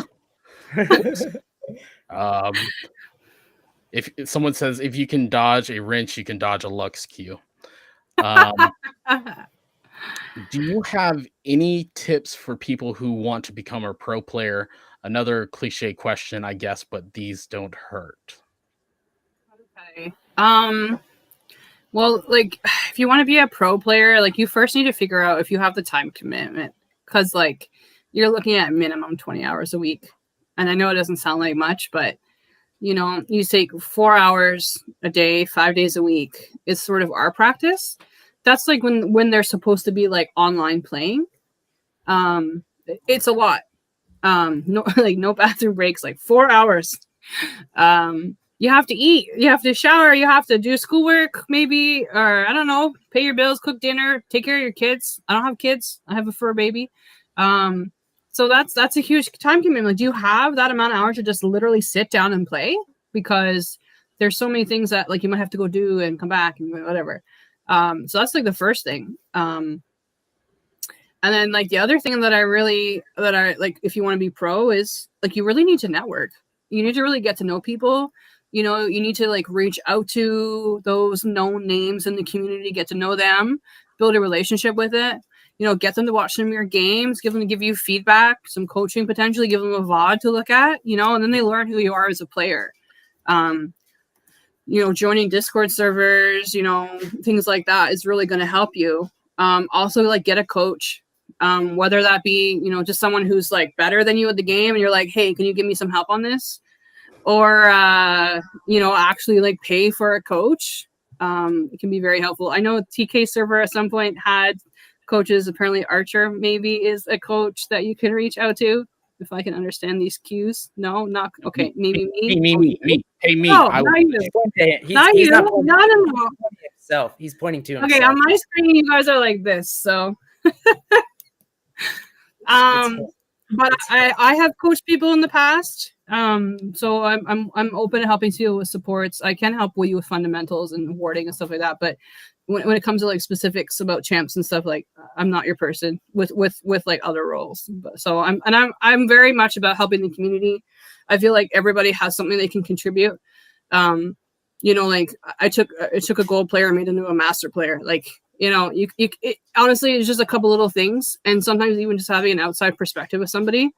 if someone says if you can dodge a wrench, you can dodge a Lux cue. Do you have any tips for people who want to become a pro player? Another cliche question, I guess, but these don't hurt. Okay. Well, like, if you want to be a pro player, like, you first need to figure out if you have the time commitment, because, like, you're looking at minimum 20 hours a week. And I know it doesn't sound like much, but, you know, you take 4 hours a day, 5 days a week is sort of our practice. That's like when they're supposed to be like online playing. It's a lot. No bathroom breaks, like 4 hours. You have to eat, you have to shower, you have to do schoolwork, maybe, or I don't know, pay your bills, cook dinner, take care of your kids. I don't have kids. I have a fur baby. So that's a huge time commitment. Do you have that amount of hours to just literally sit down and play? Because there's so many things that like you might have to go do and come back and whatever. So that's like the first thing. And then like the other thing that I like, if you want to be pro is like, you really need to network. You need to really get to know people. You know, you need to like reach out to those known names in the community, get to know them, build a relationship with it. You know, get them to watch some of your games, give you feedback, some coaching, potentially give them a VOD to look at, you know, and then they learn who you are as a player. You know, joining Discord servers, you know, things like that is really going to help you. Also, like, get a coach, whether that be, you know, just someone who's like better than you at the game and you're like, hey, can you give me some help on this? Or, you know, actually like pay for a coach. It can be very helpful. I know TK server at some point had coaches. Apparently Archer maybe is a coach that you can reach out to. If I can understand these cues. No, not okay. Maybe me. Hey, me. No, not you. Not you. No. Himself. He's pointing to himself. Okay, on my screen, you guys are like this. So, but I have coached people in the past. So I'm open to helping people with supports. I can help you with fundamentals and warding and stuff like that. But when it comes to like specifics about champs and stuff, like I'm not your person with like other roles. So I'm very much about helping the community. I feel like everybody has something they can contribute. You know, like I took a gold player and made into a master player. Like, you know, honestly, it's just a couple little things, and sometimes even just having an outside perspective of somebody,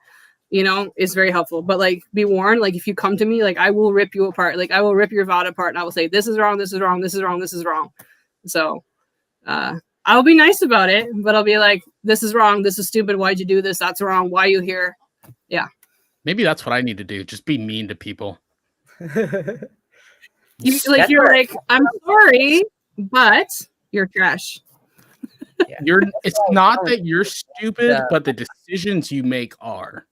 you know, is very helpful. But like, be warned, like if you come to me, like I will rip you apart. Like I will rip your VOD apart, and I will say this is wrong, this is wrong, this is wrong, this is wrong. So I'll be nice about it, but I'll be like, this is wrong, this is stupid, why'd you do this? That's wrong. Why are you here? Yeah. Maybe that's what I need to do. Just be mean to people. You're like, I'm sorry, but you're trash. Yeah. It's not that you're stupid, but the decisions you make are.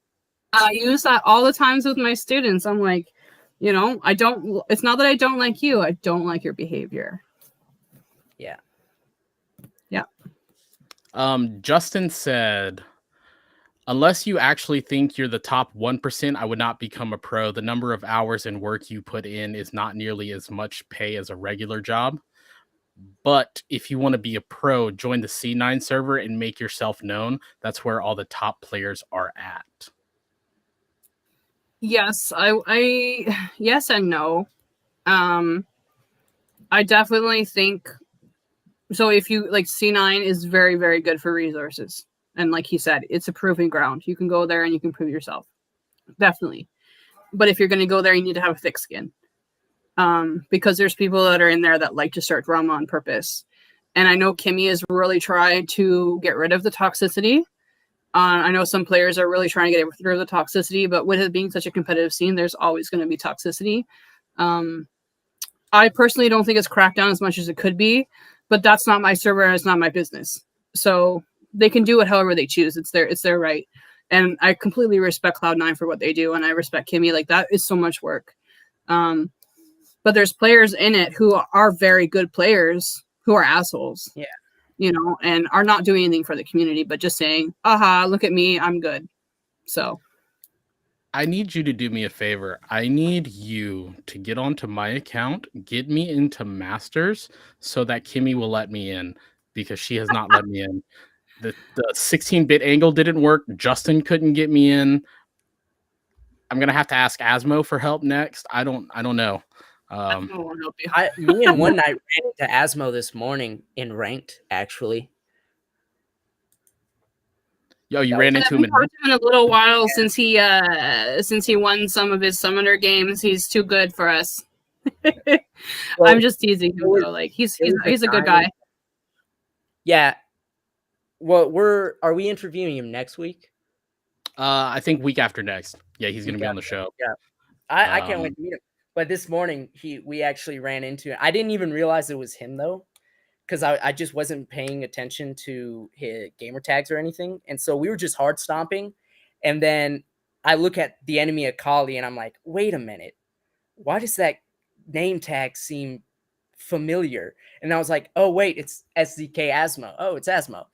I use that all the times with my students. I'm like, you know, it's not that I don't like you, I don't like your behavior. Yeah. Yeah. Justin said, unless you actually think you're the top 1%, I would not become a pro. The number of hours and work you put in is not nearly as much pay as a regular job. But if you want to be a pro, join the C9 server and make yourself known. That's where all the top players are at. Yes, I yes and no. I definitely think so. If you like, C9 is very, very good for resources. And like he said, it's a proving ground. You can go there and you can prove yourself. Definitely. But if you're going to go there, you need to have a thick skin. Because there's people that are in there that like to start drama on purpose. And I know Kimmy has really tried to get rid of the toxicity. I know some players are really trying to get rid of the toxicity, but with it being such a competitive scene, there's always going to be toxicity. I personally don't think it's cracked down as much as it could be, but that's not my server and it's not my business. So they can do it however they choose. It's their right. And I completely respect Cloud9 for what they do, and I respect Kimmy. Like, that is so much work. But there's players in it who are very good players who are assholes. Yeah. You know, and are not doing anything for the community, but just saying, aha, look at me, I'm good. So I need you to do me a favor. I need you to get onto my account, get me into Masters so that Kimmy will let me in, because she has not let me in. The 16-bit angle didn't work. Justin couldn't get me in. I'm gonna have to ask Asmo for help next. I don't know. won't help you. Me and one night ran into Asmo this morning in ranked, actually. Yo, you ran into him in a little while since he won some of his summoner games. He's too good for us. Well, I'm just teasing him though. Like he's a good guy. Yeah. Well, are we interviewing him next week? I think week after next. Yeah, he's gonna be on the show. Yeah. I can't wait to meet him. But this morning we actually ran into it. I didn't even realize it was him though, because I just wasn't paying attention to his gamer tags or anything. And so we were just hard stomping. And then I look at the enemy Akali and I'm like, wait a minute. Why does that name tag seem familiar? And I was like, oh, wait, it's SZK Asmo. Oh, it's Asmo.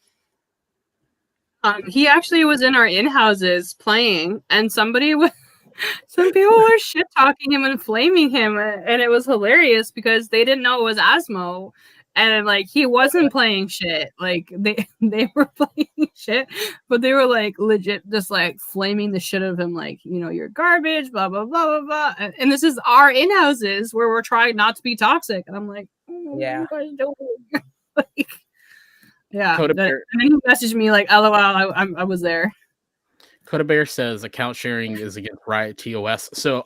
He actually was in our in-houses playing, and some people were shit talking him and flaming him, and it was hilarious because they didn't know it was Asmo, and like he wasn't playing shit. Like they were playing shit, but they were like legit just like flaming the shit out of him, like, you know, you're garbage, blah blah blah blah blah. And this is our in-houses where we're trying not to be toxic, and I'm like, yeah, you guys doing? Like, yeah. Coda And then he messaged me like, LOL, I was there. Coda Bear says account sharing is against Riot TOS. So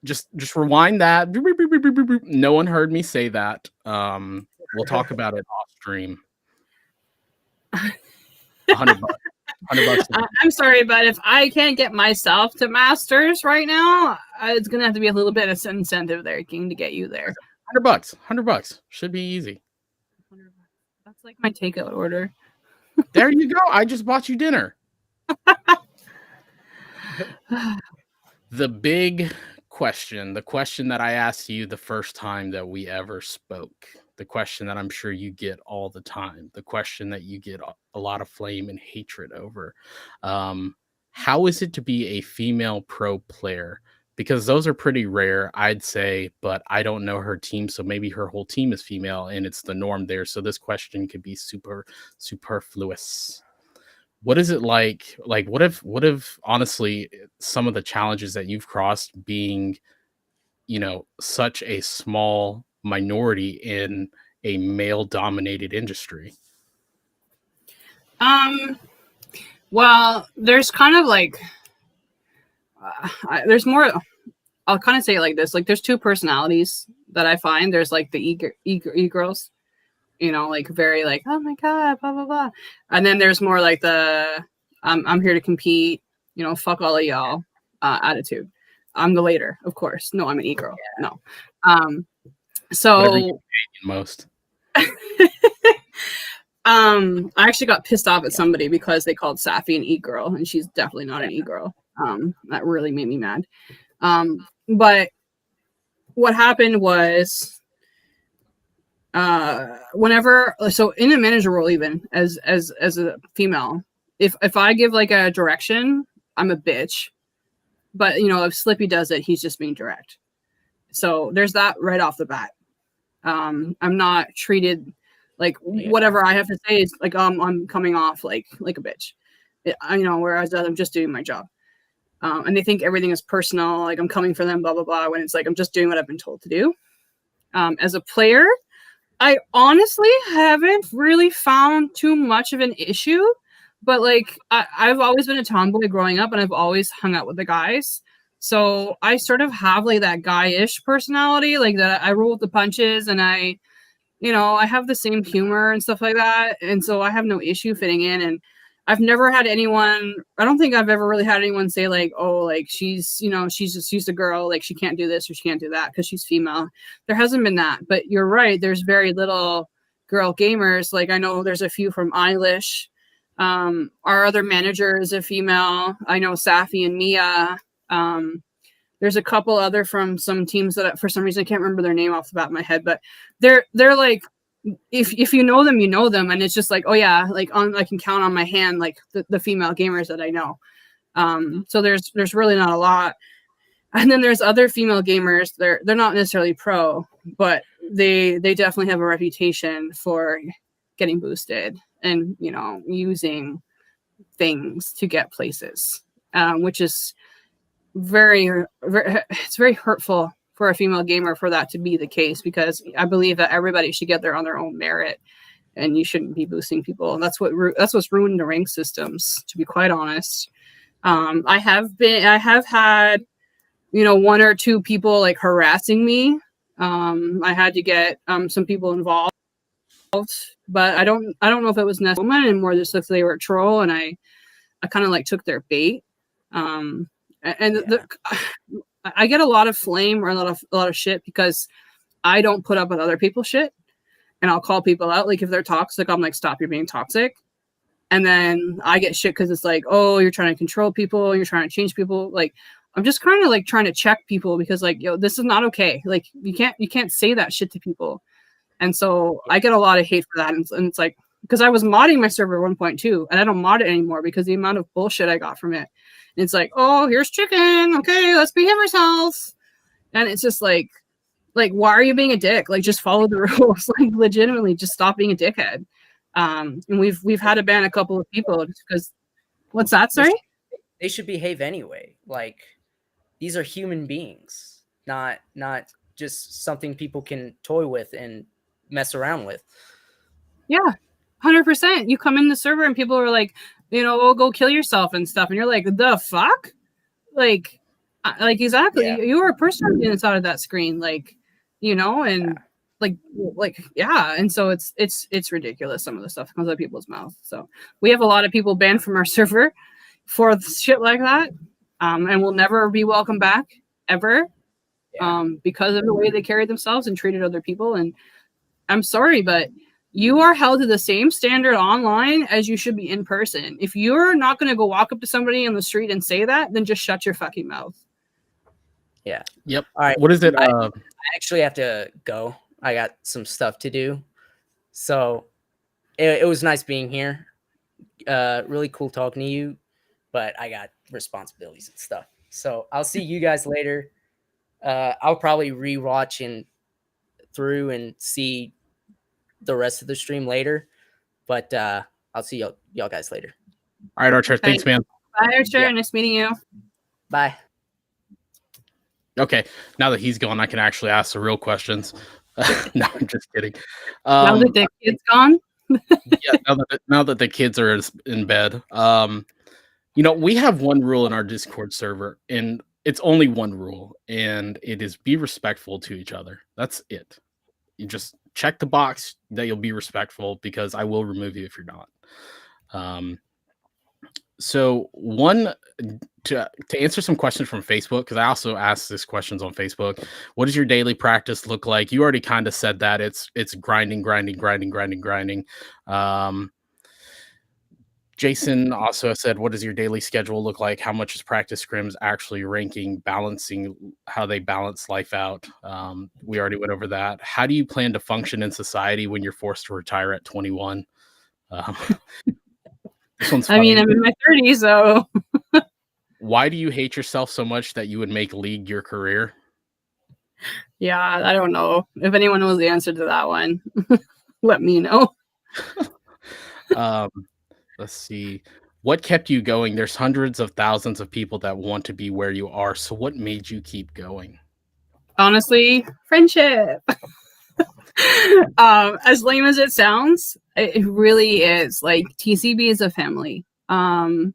just rewind that. No one heard me say that. We'll talk about it off stream. $100. $100. I'm sorry, but if I can't get myself to Masters right now, it's gonna have to be a little bit of incentive there, King, to get you there. $100. $100 should be easy. That's like my takeout order. There you go. I just bought you dinner. The big question, the question that I asked you the first time that we ever spoke, the question that I'm sure you get all the time, the question that you get a lot of flame and hatred over. How is it to be a female pro player? because those are pretty rare, I'd say, but I don't know her team, so maybe her whole team is female and it's the norm there. So this question could be super superfluous. What is it like? Like, what if honestly some of the challenges that you've crossed being, such a small minority in a male dominated industry? Well, there's kind of like there's more. I'll kind of say it like this: like, there's two personalities that I find. There's like the e-girls, like very like, oh my god, blah blah blah, and then there's more like the I'm here to compete, fuck all of y'all attitude. I'm the later, of course. No, I'm an e-girl. Yeah. No, so most. I actually got pissed off at somebody because they called Safi an e-girl, and she's definitely not an e-girl. That really made me mad. But what happened was, whenever, so in a manager role, even as a female, if I give like a direction, I'm a bitch. But if Slippy does it, he's just being direct. So there's that right off the bat. I'm not treated like whatever I have to say is like I'm coming off like a bitch. Whereas I'm just doing my job. And they think everything is personal, like I'm coming for them, blah blah blah, when it's like I'm just doing what I've been told to do. As a player, I honestly haven't really found too much of an issue, but like I've always been a tomboy growing up, and I've always hung out with the guys. So I sort of have like that guy-ish personality, like that I roll with the punches, and I have the same humor and stuff like that. And so I have no issue fitting in. And I've never had anyone, I don't think I've ever really had anyone say like, oh, like she's a girl, like she can't do this or she can't do that because she's female. There hasn't been that. But you're right, there's very little girl gamers. Like I know there's a few from Eilish. Our other manager is a female. I know Safi and Mia. There's a couple other from some teams that for some reason I can't remember their name off the bat of my head, but they're like, if you know them, you know them, and it's just like, oh yeah, like I can count on my hand like the female gamers that I know. So there's really not a lot. And then there's other female gamers. They're not necessarily pro, but they definitely have a reputation for getting boosted and using things to get places, which is very, it's very hurtful for a female gamer for that to be the case, because I believe that everybody should get there on their own merit, and you shouldn't be boosting people. That's what's ruined the rank systems, to be quite honest. I have had one or two people like harassing me. I had to get some people involved, but I don't know if it was necessarily and more just if they were a troll, and I kind of like took their bait. I get a lot of flame or a lot of shit because I don't put up with other people's shit, and I'll call people out. Like if they're toxic, I'm like, stop, you're being toxic. And then I get shit because it's like, oh, you're trying to control people, you're trying to change people. Like I'm just kind of like trying to check people because like, yo, this is not okay. Like you can't say that shit to people. And so I get a lot of hate for that. And it's like, because I was modding my server at 1.2 and I don't mod it anymore because the amount of bullshit I got from it. And it's like, oh, here's chicken. Okay, let's behave ourselves. And it's just like, why are you being a dick? Like, just follow the rules. Like, legitimately, just stop being a dickhead. And we've had to ban a couple of people just because. What's that? Sorry. They should behave anyway. Like, these are human beings, not just something people can toy with and mess around with. Yeah, 100%. You come in the server and people are like, oh, go kill yourself and stuff, and you're like, the fuck, like exactly. Yeah. You were a person inside of that screen, like, and yeah. And so it's ridiculous, some of the stuff that comes out of people's mouths. So we have a lot of people banned from our server for shit like that, and will never be welcome back ever, because of the way they carried themselves and treated other people. And I'm sorry, but you are held to the same standard online as you should be in person. If you're not going to go walk up to somebody in the street and say that, then just shut your fucking mouth. Yeah. Yep. All right. What is it? I actually have to go. I got some stuff to do. So it was nice being here. Really cool talking to you, but I got responsibilities and stuff. So I'll see you guys later. I'll probably rewatch and through and see the rest of the stream later. But I'll see y'all guys later. All right, Archer. Thanks, man. Bye, Archer. Yeah. Nice meeting you. Bye. Okay, now that he's gone, I can actually ask the real questions. No, I'm just kidding. Now that the kid's gone. Yeah, now that the kids are in bed. We have one rule in our Discord server, and it's only one rule, and it is be respectful to each other. That's it. You just check the box that you'll be respectful, because I will remove you if you're not. So one, to answer some questions from Facebook, because I also asked these questions on Facebook. What does your daily practice look like? You already kind of said that it's grinding. Jason also said, what does your daily schedule look like? How much is practice scrims actually ranking, balancing how they balance life out? We already went over that. How do you plan to function in society when you're forced to retire at 21? This one's funny. I mean, I'm in my 30s, so. Why do you hate yourself so much that you would make League your career? Yeah, I don't know. If anyone knows the answer to that one, let me know. Let's see. What kept you going? There's hundreds of thousands of people that want to be where you are. So what made you keep going? Honestly, friendship. As lame as it sounds, it really is. Like, TCB is a family. Like,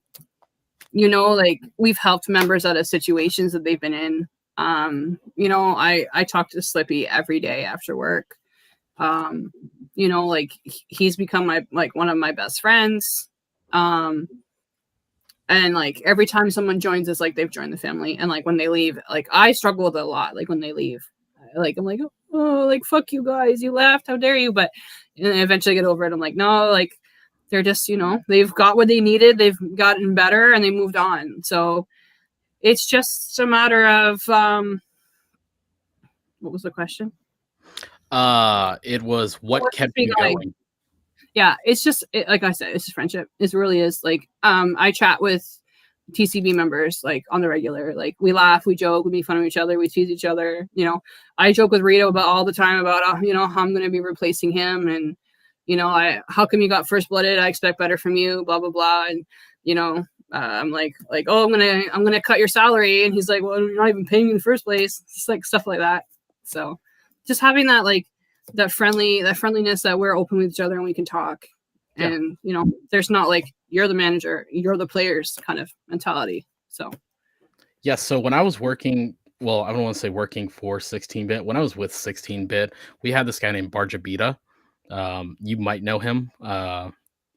we've helped members out of situations that they've been in. I talk to Slippy every day after work. Like, he's become one of my best friends. And like, every time someone joins us, like, they've joined the family. And like, when they leave, like, I struggle with it a lot. Like, when they leave, like, I'm like, oh, like, fuck you guys, you left, how dare you? But and I eventually get over it. I'm like, no, like, they're just, they've got what they needed, they've gotten better, and they moved on. So it's just a matter of what was the question? It was what kept you going? Yeah, it's just like I said, it's just friendship. It really is. Like, I chat with TCB members like on the regular. Like, we laugh, we joke, we make fun of each other, we tease each other. I joke with Rito about all the time about how I'm going to be replacing him, and how come you got first blooded? I expect better from you, blah blah blah. And I'm like, oh, I'm gonna cut your salary, and he's like, well, you're not even paying me in the first place. It's like stuff like that. So just having that that friendliness, that we're open with each other and we can talk. Yeah. And there's not like you're the manager, you're the players kind of mentality. So so when I was working, well, I don't want to say working for 16-bit, when I was with 16-bit, we had this guy named Barjabita. You might know him.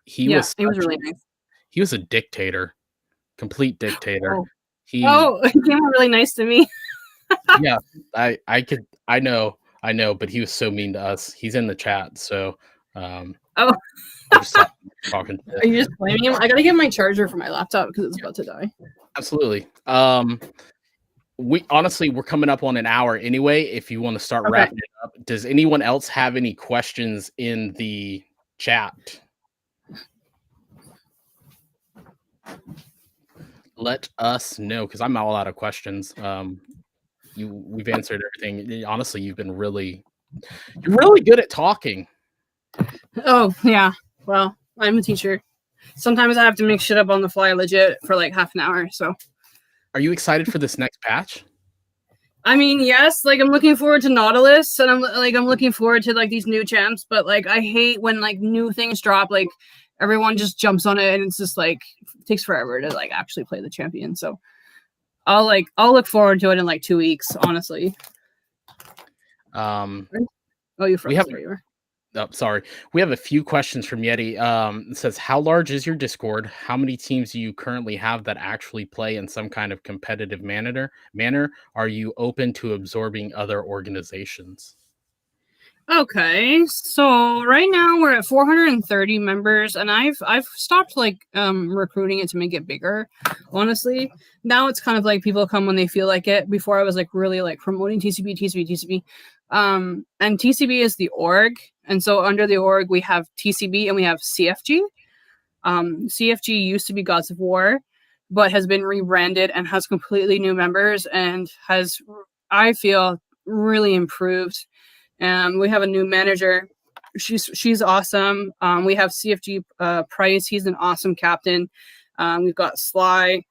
He was really nice. He was a dictator, complete dictator. He came out really nice to me. Yeah, I know, but he was so mean to us. He's in the chat, so talking. Are you just blaming him? I gotta get my charger for my laptop because it's about to die. Absolutely. We're coming up on an hour anyway. If you want to start wrapping it up, does anyone else have any questions in the chat? Let us know, because I'm all out of questions. We've answered everything. Honestly, you're really good at talking. Oh yeah. Well, I'm a teacher. Sometimes I have to make shit up on the fly legit for like half an hour. So are you excited for this next patch? I mean, yes, like I'm looking forward to Nautilus, and I'm looking forward to like these new champs, but like I hate when like new things drop, like everyone just jumps on it and it's just like it takes forever to like actually play the champion. So I'll look forward to it in like 2 weeks, honestly. You froze. Sorry. We have a few questions from Yeti. It says, how large is your Discord? How many teams do you currently have that actually play in some kind of competitive manner? Are you open to absorbing other organizations? Okay, so right now we're at 430 members, and I've stopped recruiting it to make it bigger. Honestly, now it's kind of like people come when they feel like it. Before I was like really like promoting TCB. And TCB is the org, and so under the org we have TCB and we have CFG. CFG used to be Gods of War. but has been rebranded and has completely new members and has, I feel, really improved. We have a new manager. She's awesome. We have CFG Price. He's an awesome captain. We've got Sly.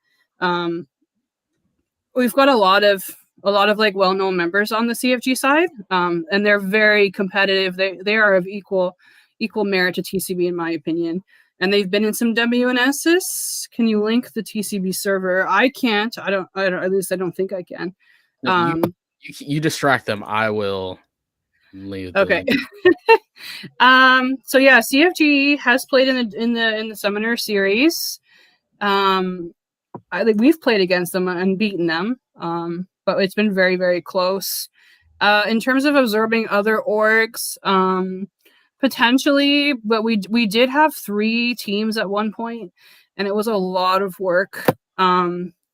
We've got a lot of like well-known members on the CFG side, and they're very competitive. They are of equal merit to TCB in my opinion. And they've been in some WNSs. Can you link the TCB server? I can't. I don't. At least I don't think I can. You distract them. I will leave. Okay. So yeah, CFG has played in the Summoner series. I think we've played against them and beaten them. But it's been very, very close. In terms of absorbing other orgs, potentially, but we did have 3 teams at one point, and it was a lot of work.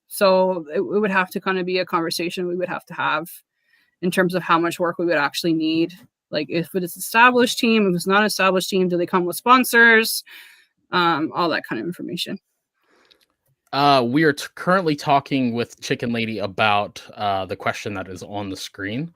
So it would have to kind of be a conversation we would have to have in terms of how much work we would actually need. Like if it is established team, if it's not an established team, do they come with sponsors? All that kind of information. We are currently talking with ChickenLady about the question that is on the screen.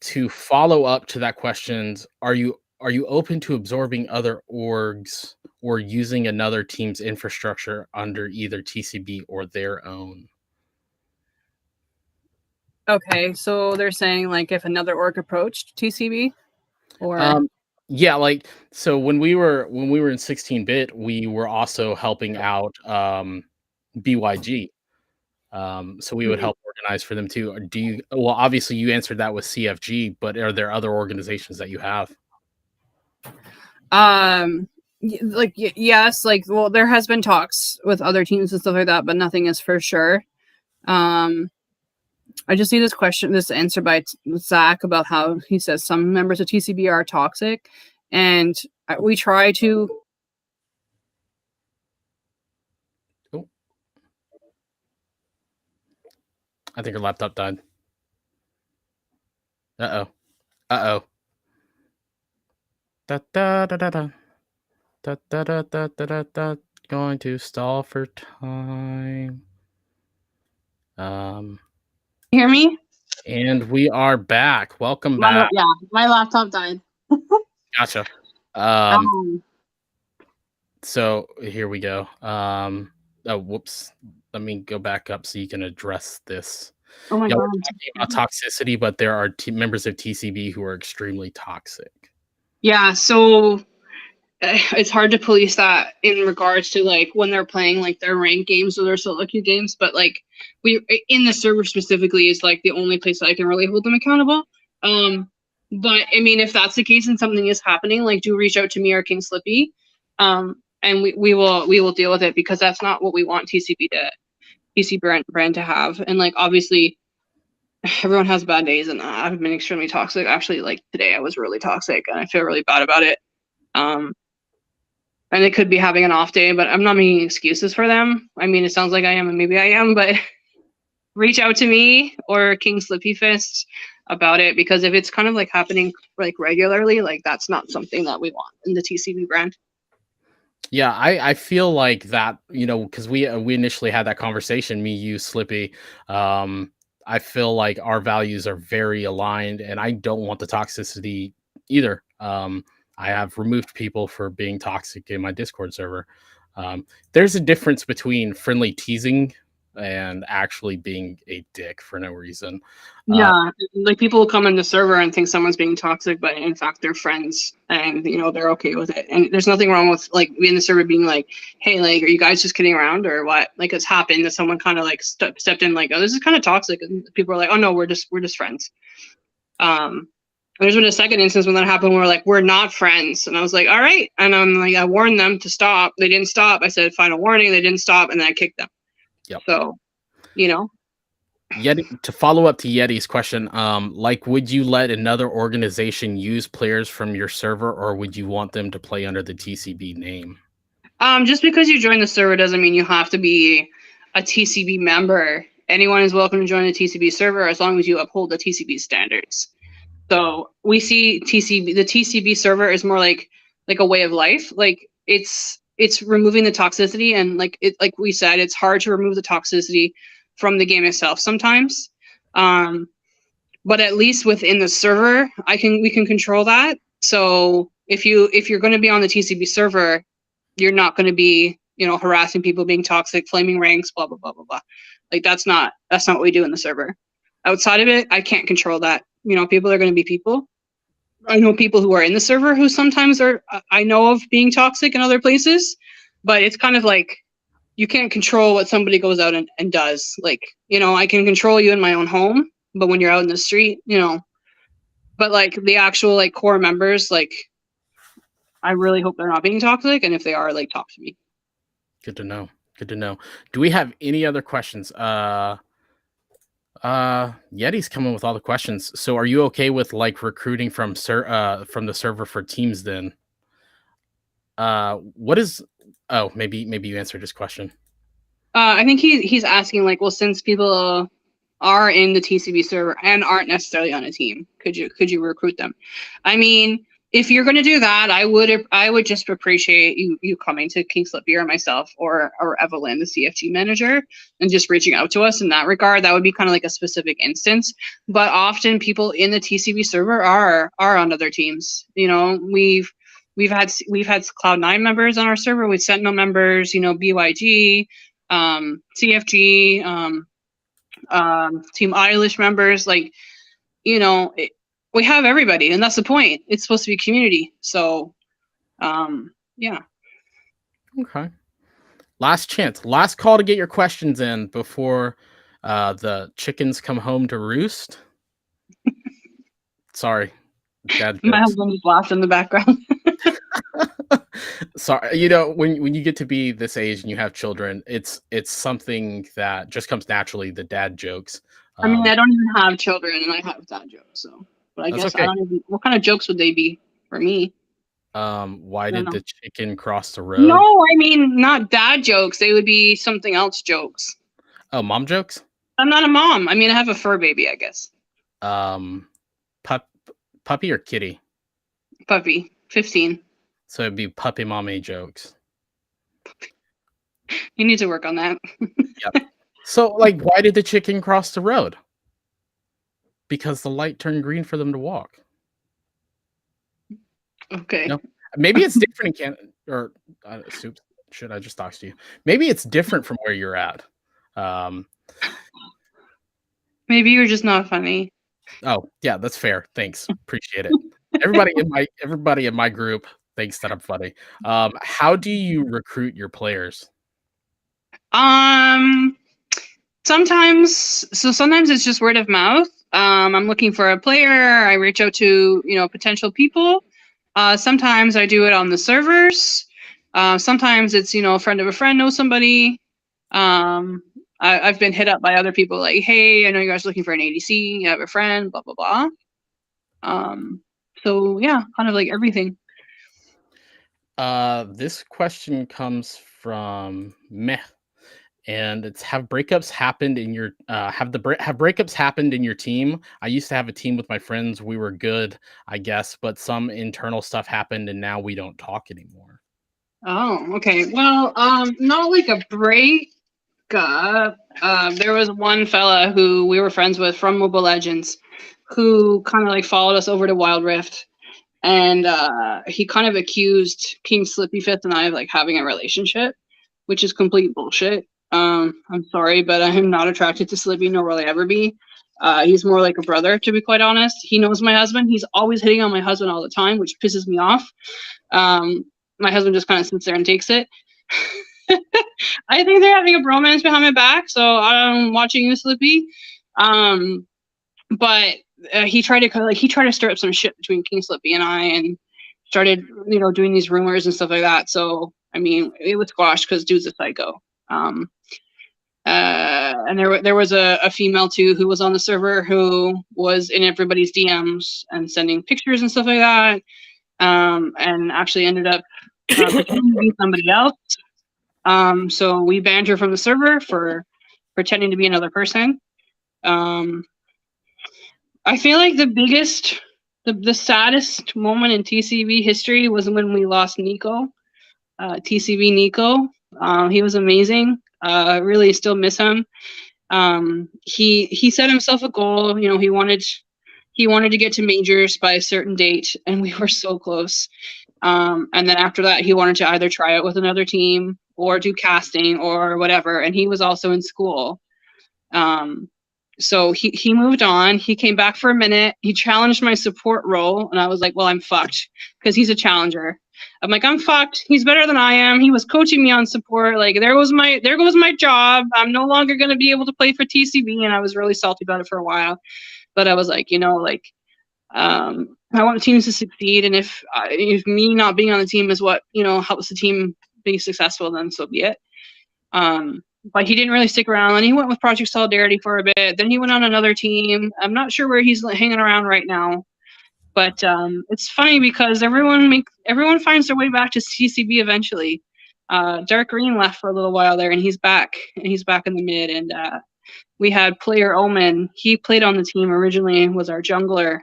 To follow up to that question, are you open to absorbing other orgs or using another team's infrastructure under either TCB or their own? Okay, so they're saying like if another org approached TCB, or yeah, like so when we were in 16-bit, we were also helping out BYG. So we would help organize for them too. Do you? Well, obviously you answered that with CFG, but are there other organizations that you have? Yes, like well, there has been talks with other teams and stuff like that, but nothing is for sure. I just see this answer by Zach about how he says some members of TCB are toxic, and we try to. Oh, I think her laptop died. Uh-oh. Uh-oh. Da da da da da. Da da da da da da da. Going to stall for time. Hear me? And we are back. Welcome back. Yeah, my laptop died. Gotcha. So here we go. Oh, whoops. Let me go back up so you can address this. Oh my God. We're talking about toxicity, but there are members of TCB who are extremely toxic. Yeah, so it's hard to police that in regards to like when they're playing like their ranked games or their solo queue games, but like we in the server specifically is like the only place that I can really hold them accountable. But I mean, if that's the case and something is happening, like do reach out to me or King Slippy, and we will deal with it, because that's not what we want TCB brand to have. And like obviously everyone has bad days, and I've been extremely toxic. Actually, like today I was really toxic and I feel really bad about it. And they could be having an off day, but I'm not making excuses for them. I mean, it sounds like I am, and maybe I am, but reach out to me or King Slippy Fist about it, because if it's kind of like happening like regularly, like that's not something that we want in the TCB brand. Yeah, I feel like that, you know, because we initially had that conversation, me, you, Slippy. I feel like our values are very aligned, and I don't want the toxicity either. I have removed people for being toxic in my Discord server. There's a difference between friendly teasing and actually being a dick for no reason. Yeah, like people will come in the server and think someone's being toxic, but in fact they're friends, and you know they're okay with it. And there's nothing wrong with like in the server being like, "Hey, like, are you guys just kidding around or what?" Like it's happened that someone kind of like stepped in like, "Oh, this is kind of toxic," and people are like, "Oh no, we're just friends." There's been a second instance when that happened where like we're not friends, and I was like, all right, and I'm like, I warned them to stop. They didn't stop. I said final warning. They didn't stop, and then I kicked them. Yep. So, you know. Yeti, to follow up to Yeti's question, like, would you let another organization use players from your server, or would you want them to play under the TCB name? Just because you join the server doesn't mean you have to be a TCB member. Anyone is welcome to join the TCB server as long as you uphold the TCB standards. So we see the TCB server is more like a way of life. Like it's it's removing the toxicity, and like we said, it's hard to remove the toxicity from the game itself sometimes. But at least within the server, we can control that. So if you're going to be on the TCB server, you're not going to be, harassing people, being toxic, flaming ranks, blah blah blah blah blah. Like that's not what we do in the server. Outside of it, I can't control that. People are going to be people. I know people who are in the server who sometimes I know of being toxic in other places, but it's kind of like you can't control what somebody goes out and does. Like, I can control you in my own home, but when you're out in the street, but like the actual like core members, like I really hope they're not being toxic. And if they are, like, talk to me. Good to know. Good to know. Do we have any other questions? Yeti's coming with all the questions. So are you okay with like recruiting from the server for teams then? Maybe you answered his question. I think he's asking like, well, since people are in the TCB server and aren't necessarily on a team, could you recruit them? I mean, if you're going to do that, I would just appreciate you coming to King Slippy or myself or Evelyn, the CFG manager, and just reaching out to us in that regard. That would be kind of like a specific instance. But often people in the TCB server are on other teams. We've had Cloud9 members on our server. We've Sentinel members. BYG, CFG, Team Eilish members. Like, we have everybody, and that's the point. It's supposed to be community. So, yeah. Okay. Last chance, last call to get your questions in before the chickens come home to roost. Sorry, dad. My husband just laughed in the background. Sorry, when you get to be this age and you have children, it's something that just comes naturally. The dad jokes. I mean, I don't even have children, and I have dad jokes. So, but I guess okay. I don't even. What kind of jokes would they be for me? Why did the chicken cross the road? No, I mean not dad jokes. They would be something else jokes. Oh, mom jokes? I'm not a mom. I mean, I have a fur baby, I guess. Puppy or kitty? Puppy, 15. So it'd be puppy mommy jokes. You need to work on that. Yep. So, like, why did the chicken cross the road? Because the light turned green for them to walk. Okay. No, maybe it's different in Canada, or should I just talk to you? Maybe it's different from where you're at. Maybe you're just not funny. Oh, yeah, that's fair. Thanks. Appreciate it. Everybody in my group thinks that I'm funny. How do you recruit your players? Sometimes it's just word of mouth. I'm looking for a player. I reach out to, potential people. Sometimes I do it on the servers. Sometimes it's, a friend of a friend knows somebody. I've been hit up by other people like, hey, I know you guys are looking for an ADC. You have a friend, blah, blah, blah. So yeah, kind of like everything. This question comes from Meh, and it's have breakups happened in your have breakups happened in your team? I used to have a team with my friends. We were good, I guess, but some internal stuff happened, and now we don't talk anymore. Oh, okay. Well, not like a breakup. There was one fella who we were friends with from Mobile Legends, who kind of like followed us over to Wild Rift. And he kind of accused King Slippy Fifth and I of like having a relationship, which is complete bullshit. I'm sorry, but I am not attracted to Slippy, nor will I ever be. He's more like a brother, to be quite honest. He knows my husband. He's always hitting on my husband all the time, which pisses me off. My husband just kind of sits there and takes it. I think they're having a bromance behind my back, so I'm watching you, Slippy. But he tried to stir up some shit between King Slippy and I, and started, doing these rumors and stuff like that. So I mean, it was squashed because dude's a psycho. And there was a female too who was on the server who was in everybody's DMs and sending pictures and stuff like that. And actually ended up pretending to be somebody else. So we banned her from the server for pretending to be another person. I feel like the saddest moment in TCB history was when we lost Nico. TCB Nico. He was amazing. Really still miss him. He set himself a goal. You know, he wanted to get to majors by a certain date, and we were so close. And then after that, he wanted to either try out with another team or do casting or whatever. And he was also in school. So he moved on. He came back for a minute. He challenged my support role, and I was like, well, I'm fucked, because he's a challenger. I'm like, I'm fucked. He's better than I am. He was coaching me on support. Like, there goes my job. I'm no longer going to be able to play for TCB. And I was really salty about it for a while. But I was like, you know, like, I want teams to succeed. And if me not being on the team is what, you know, helps the team be successful, then so be it. But he didn't really stick around, and he went with Project Solidarity for a bit. Then he went on another team. I'm not sure where he's hanging around right now. But it's funny because everyone finds their way back to TCB eventually. Dark Green left for a little while there, and he's back. And he's back in the mid. And we had player Omen. He played on the team originally and was our jungler,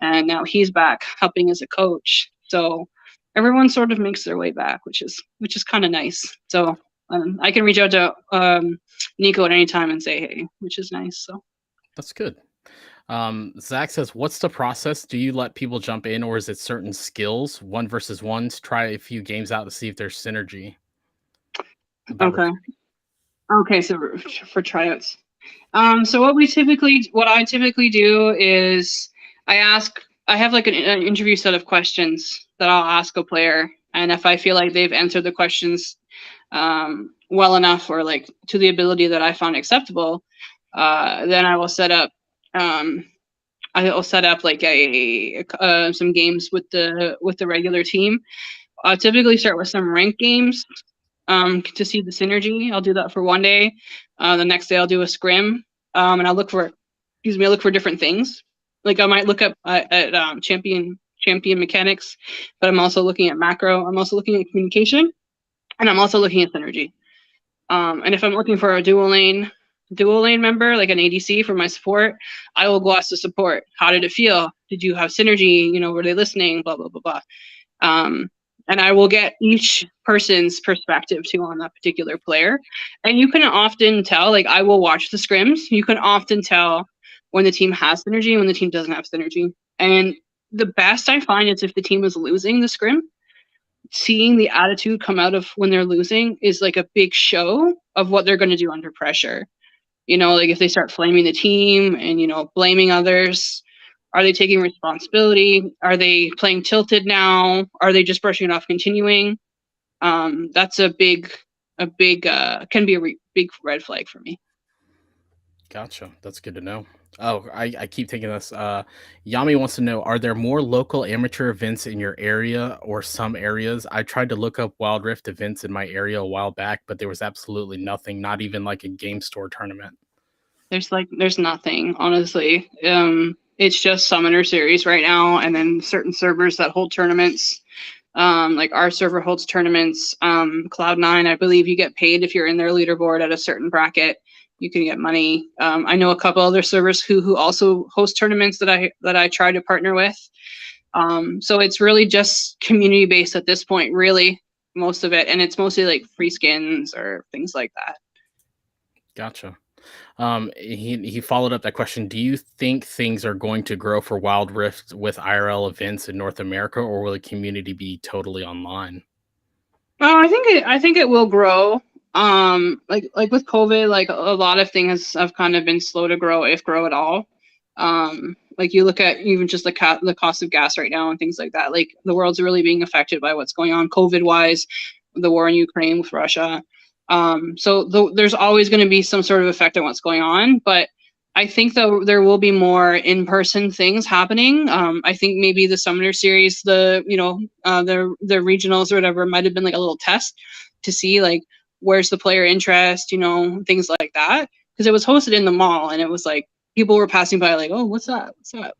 and now he's back helping as a coach. So everyone sort of makes their way back, which is kind of nice. So I can reach out to Nico at any time and say hey, which is nice. So that's good. Zach says, what's the process? Do you let people jump in, or is it certain skills, 1 versus 1, to try a few games out to see if there's synergy? Okay, so for tryouts. So what I typically do is I have like an interview set of questions that I'll ask a player, and if I feel like they've answered the questions well enough, or like to the ability that I found acceptable, then I will set up like some games with the regular team. I'll typically start with some ranked games to see the synergy. I'll do that for one day. The next day I'll do a scrim, and I'll look for different things. Like I might look up at champion mechanics, but I'm also looking at macro. I'm also looking at communication, and I'm also looking at synergy. And if I'm looking for a dual lane member, like an ADC for my support, I will go ask the support, how did it feel? Did you have synergy? You know, were they listening? Blah, blah, blah, blah. And I will get each person's perspective too on that particular player. And you can often tell, like I will watch the scrims. You can often tell when the team has synergy and when the team doesn't have synergy. And the best I find is if the team is losing the scrim, seeing the attitude come out of when they're losing is like a big show of what they're going to do under pressure. You know, like if they start flaming the team and, you know, blaming others, are they taking responsibility? Are they playing tilted now? Are they just brushing it off, continuing? That's can be a big red flag for me. Gotcha. That's good to know. Oh, I keep taking this. Yami wants to know, are there more local amateur events in your area or some areas? I tried to look up Wild Rift events in my area a while back, but there was absolutely nothing, not even like a game store tournament. There's nothing, honestly. It's just Summoner Series right now, and then certain servers that hold tournaments. Like our server holds tournaments. Cloud9, I believe you get paid if you're in their leaderboard at a certain bracket. You can get money. I know a couple other servers who also host tournaments that I try to partner with. So it's really just community based at this point, really, most of it, and it's mostly like free skins or things like that. Gotcha. He followed up that question. Do you think things are going to grow for Wild Rift with IRL events in North America, or will the community be totally online? Well, I think it will grow. Like with COVID, like a lot of things have kind of been slow to grow, if grow at all. Like you look at even just the cost of gas right now and things like that. Like the world's really being affected by what's going on COVID wise, the war in Ukraine with Russia. So there's always going to be some sort of effect on what's going on, but I think though there will be more in-person things happening. I think maybe the Summoner Series, the regionals or whatever, might have been like a little test to see like where's the player interest, you know, things like that, because it was hosted in the mall and it was like people were passing by like, oh, what's that? So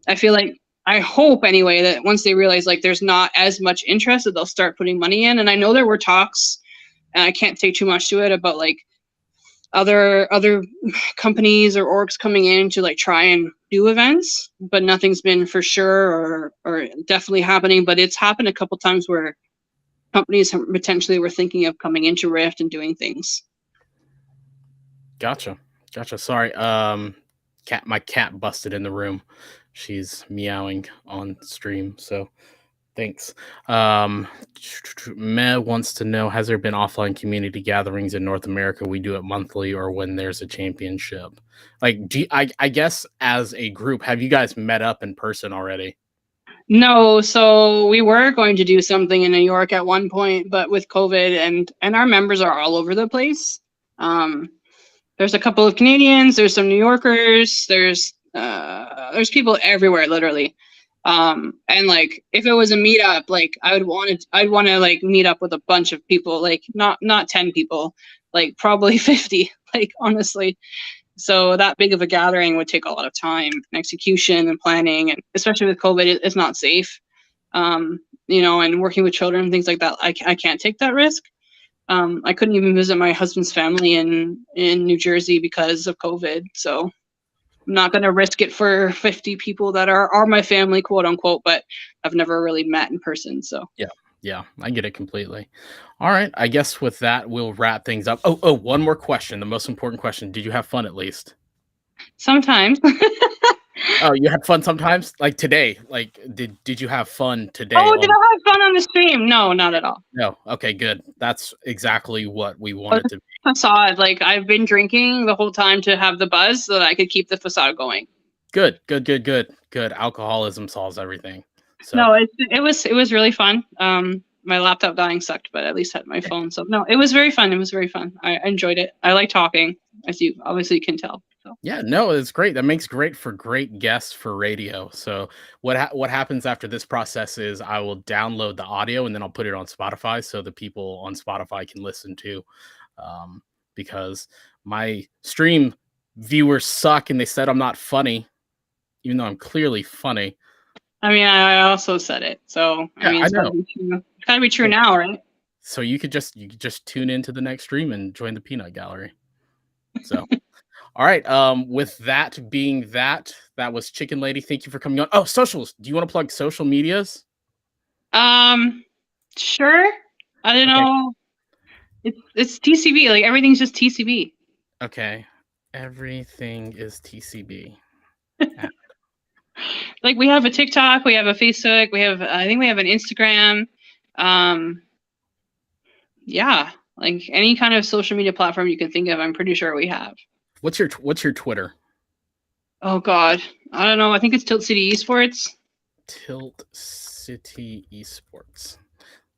I feel like, I hope anyway that once they realize like there's not as much interest, that they'll start putting money in. And I know there were talks, and I can't say too much to it, about like other companies or orgs coming in to like try and do events, but nothing's been for sure or definitely happening. But it's happened a couple times where companies potentially were thinking of coming into Rift and doing things. Gotcha. Sorry. My cat busted in the room. She's meowing on stream, so thanks. Meh wants to know, has there been offline community gatherings in North America? We do it monthly or when there's a championship. Like, I guess as a group, have you guys met up in person already? No, so we were going to do something in New York at one point, but with COVID and our members are all over the place. There's a couple of Canadians, there's some New Yorkers, there's people everywhere, literally. And like if it was a meetup, like I'd want to like meet up with a bunch of people, like not 10 people, like probably 50, like honestly. So that big of a gathering would take a lot of time and execution and planning, and especially with COVID, it's not safe. You know, and working with children and things like that, I can't take that risk. I couldn't even visit my husband's family in New Jersey because of COVID. So I'm not going to risk it for 50 people that are my family, quote unquote, but I've never really met in person. So Yeah, I get it completely. All right, I guess with that, we'll wrap things up. Oh, one more question. The most important question. Did you have fun at least? sometimes. Oh, you had fun sometimes? Like today? Like, did you have fun today? Oh, did I have fun on the stream? No, not at all. No. Okay, good. That's exactly what we wanted to be. Facade. Like I've been drinking the whole time to have the buzz so that I could keep the facade going. Good. Alcoholism solves everything. So No, it was really fun. My laptop dying sucked, but at least I had my phone. So no, it was very fun. I enjoyed it. I like talking, as you obviously can tell. So. yeah, no, it's great. That makes great for great guests for radio. So what happens after this process is I will download the audio and then I'll put it on Spotify so the people on Spotify can listen to. Because my stream viewers suck and they said I'm not funny, even though I'm clearly funny. I mean, I also said it, so Yeah, I mean, I know. It's gotta be true now, right? So you could just tune into the next stream and join the peanut gallery. So all right. With that being that was ChickenLady. Thank you for coming on. Oh, socials. Do you want to plug social medias? Sure. I don't know. It's TCB. Like everything's just TCB. Okay. Everything is TCB. Like we have a TikTok, we have a Facebook, I think we have an Instagram. Yeah, like any kind of social media platform you can think of, I'm pretty sure we have. What's your Twitter? Oh God, I don't know. I think it's Tilt City Esports. Tilt City Esports.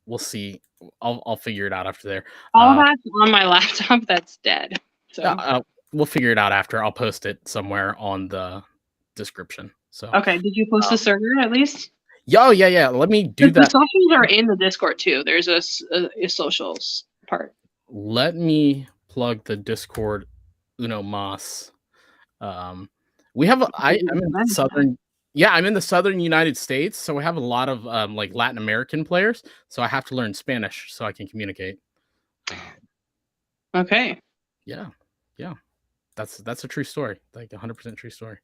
We'll see. I'll figure it out after there. All that's on my laptop that's dead. So we'll figure it out after. I'll post it somewhere on the description. So okay, did you post the server at least? Yeah. Let me do that. The socials are in the Discord too. There's a socials part. Let me plug the Discord. Uno mas. We have. I'm in the southern. Yeah, I'm in the southern United States, so we have a lot of like Latin American players. So I have to learn Spanish so I can communicate. Okay. Yeah. That's a true story, like 100% true story.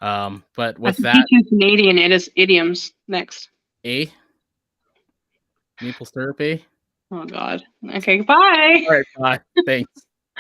But with that, teach you Canadian idioms next. A maple syrup. A. Oh God. Okay. Bye. All right. Bye. Thanks.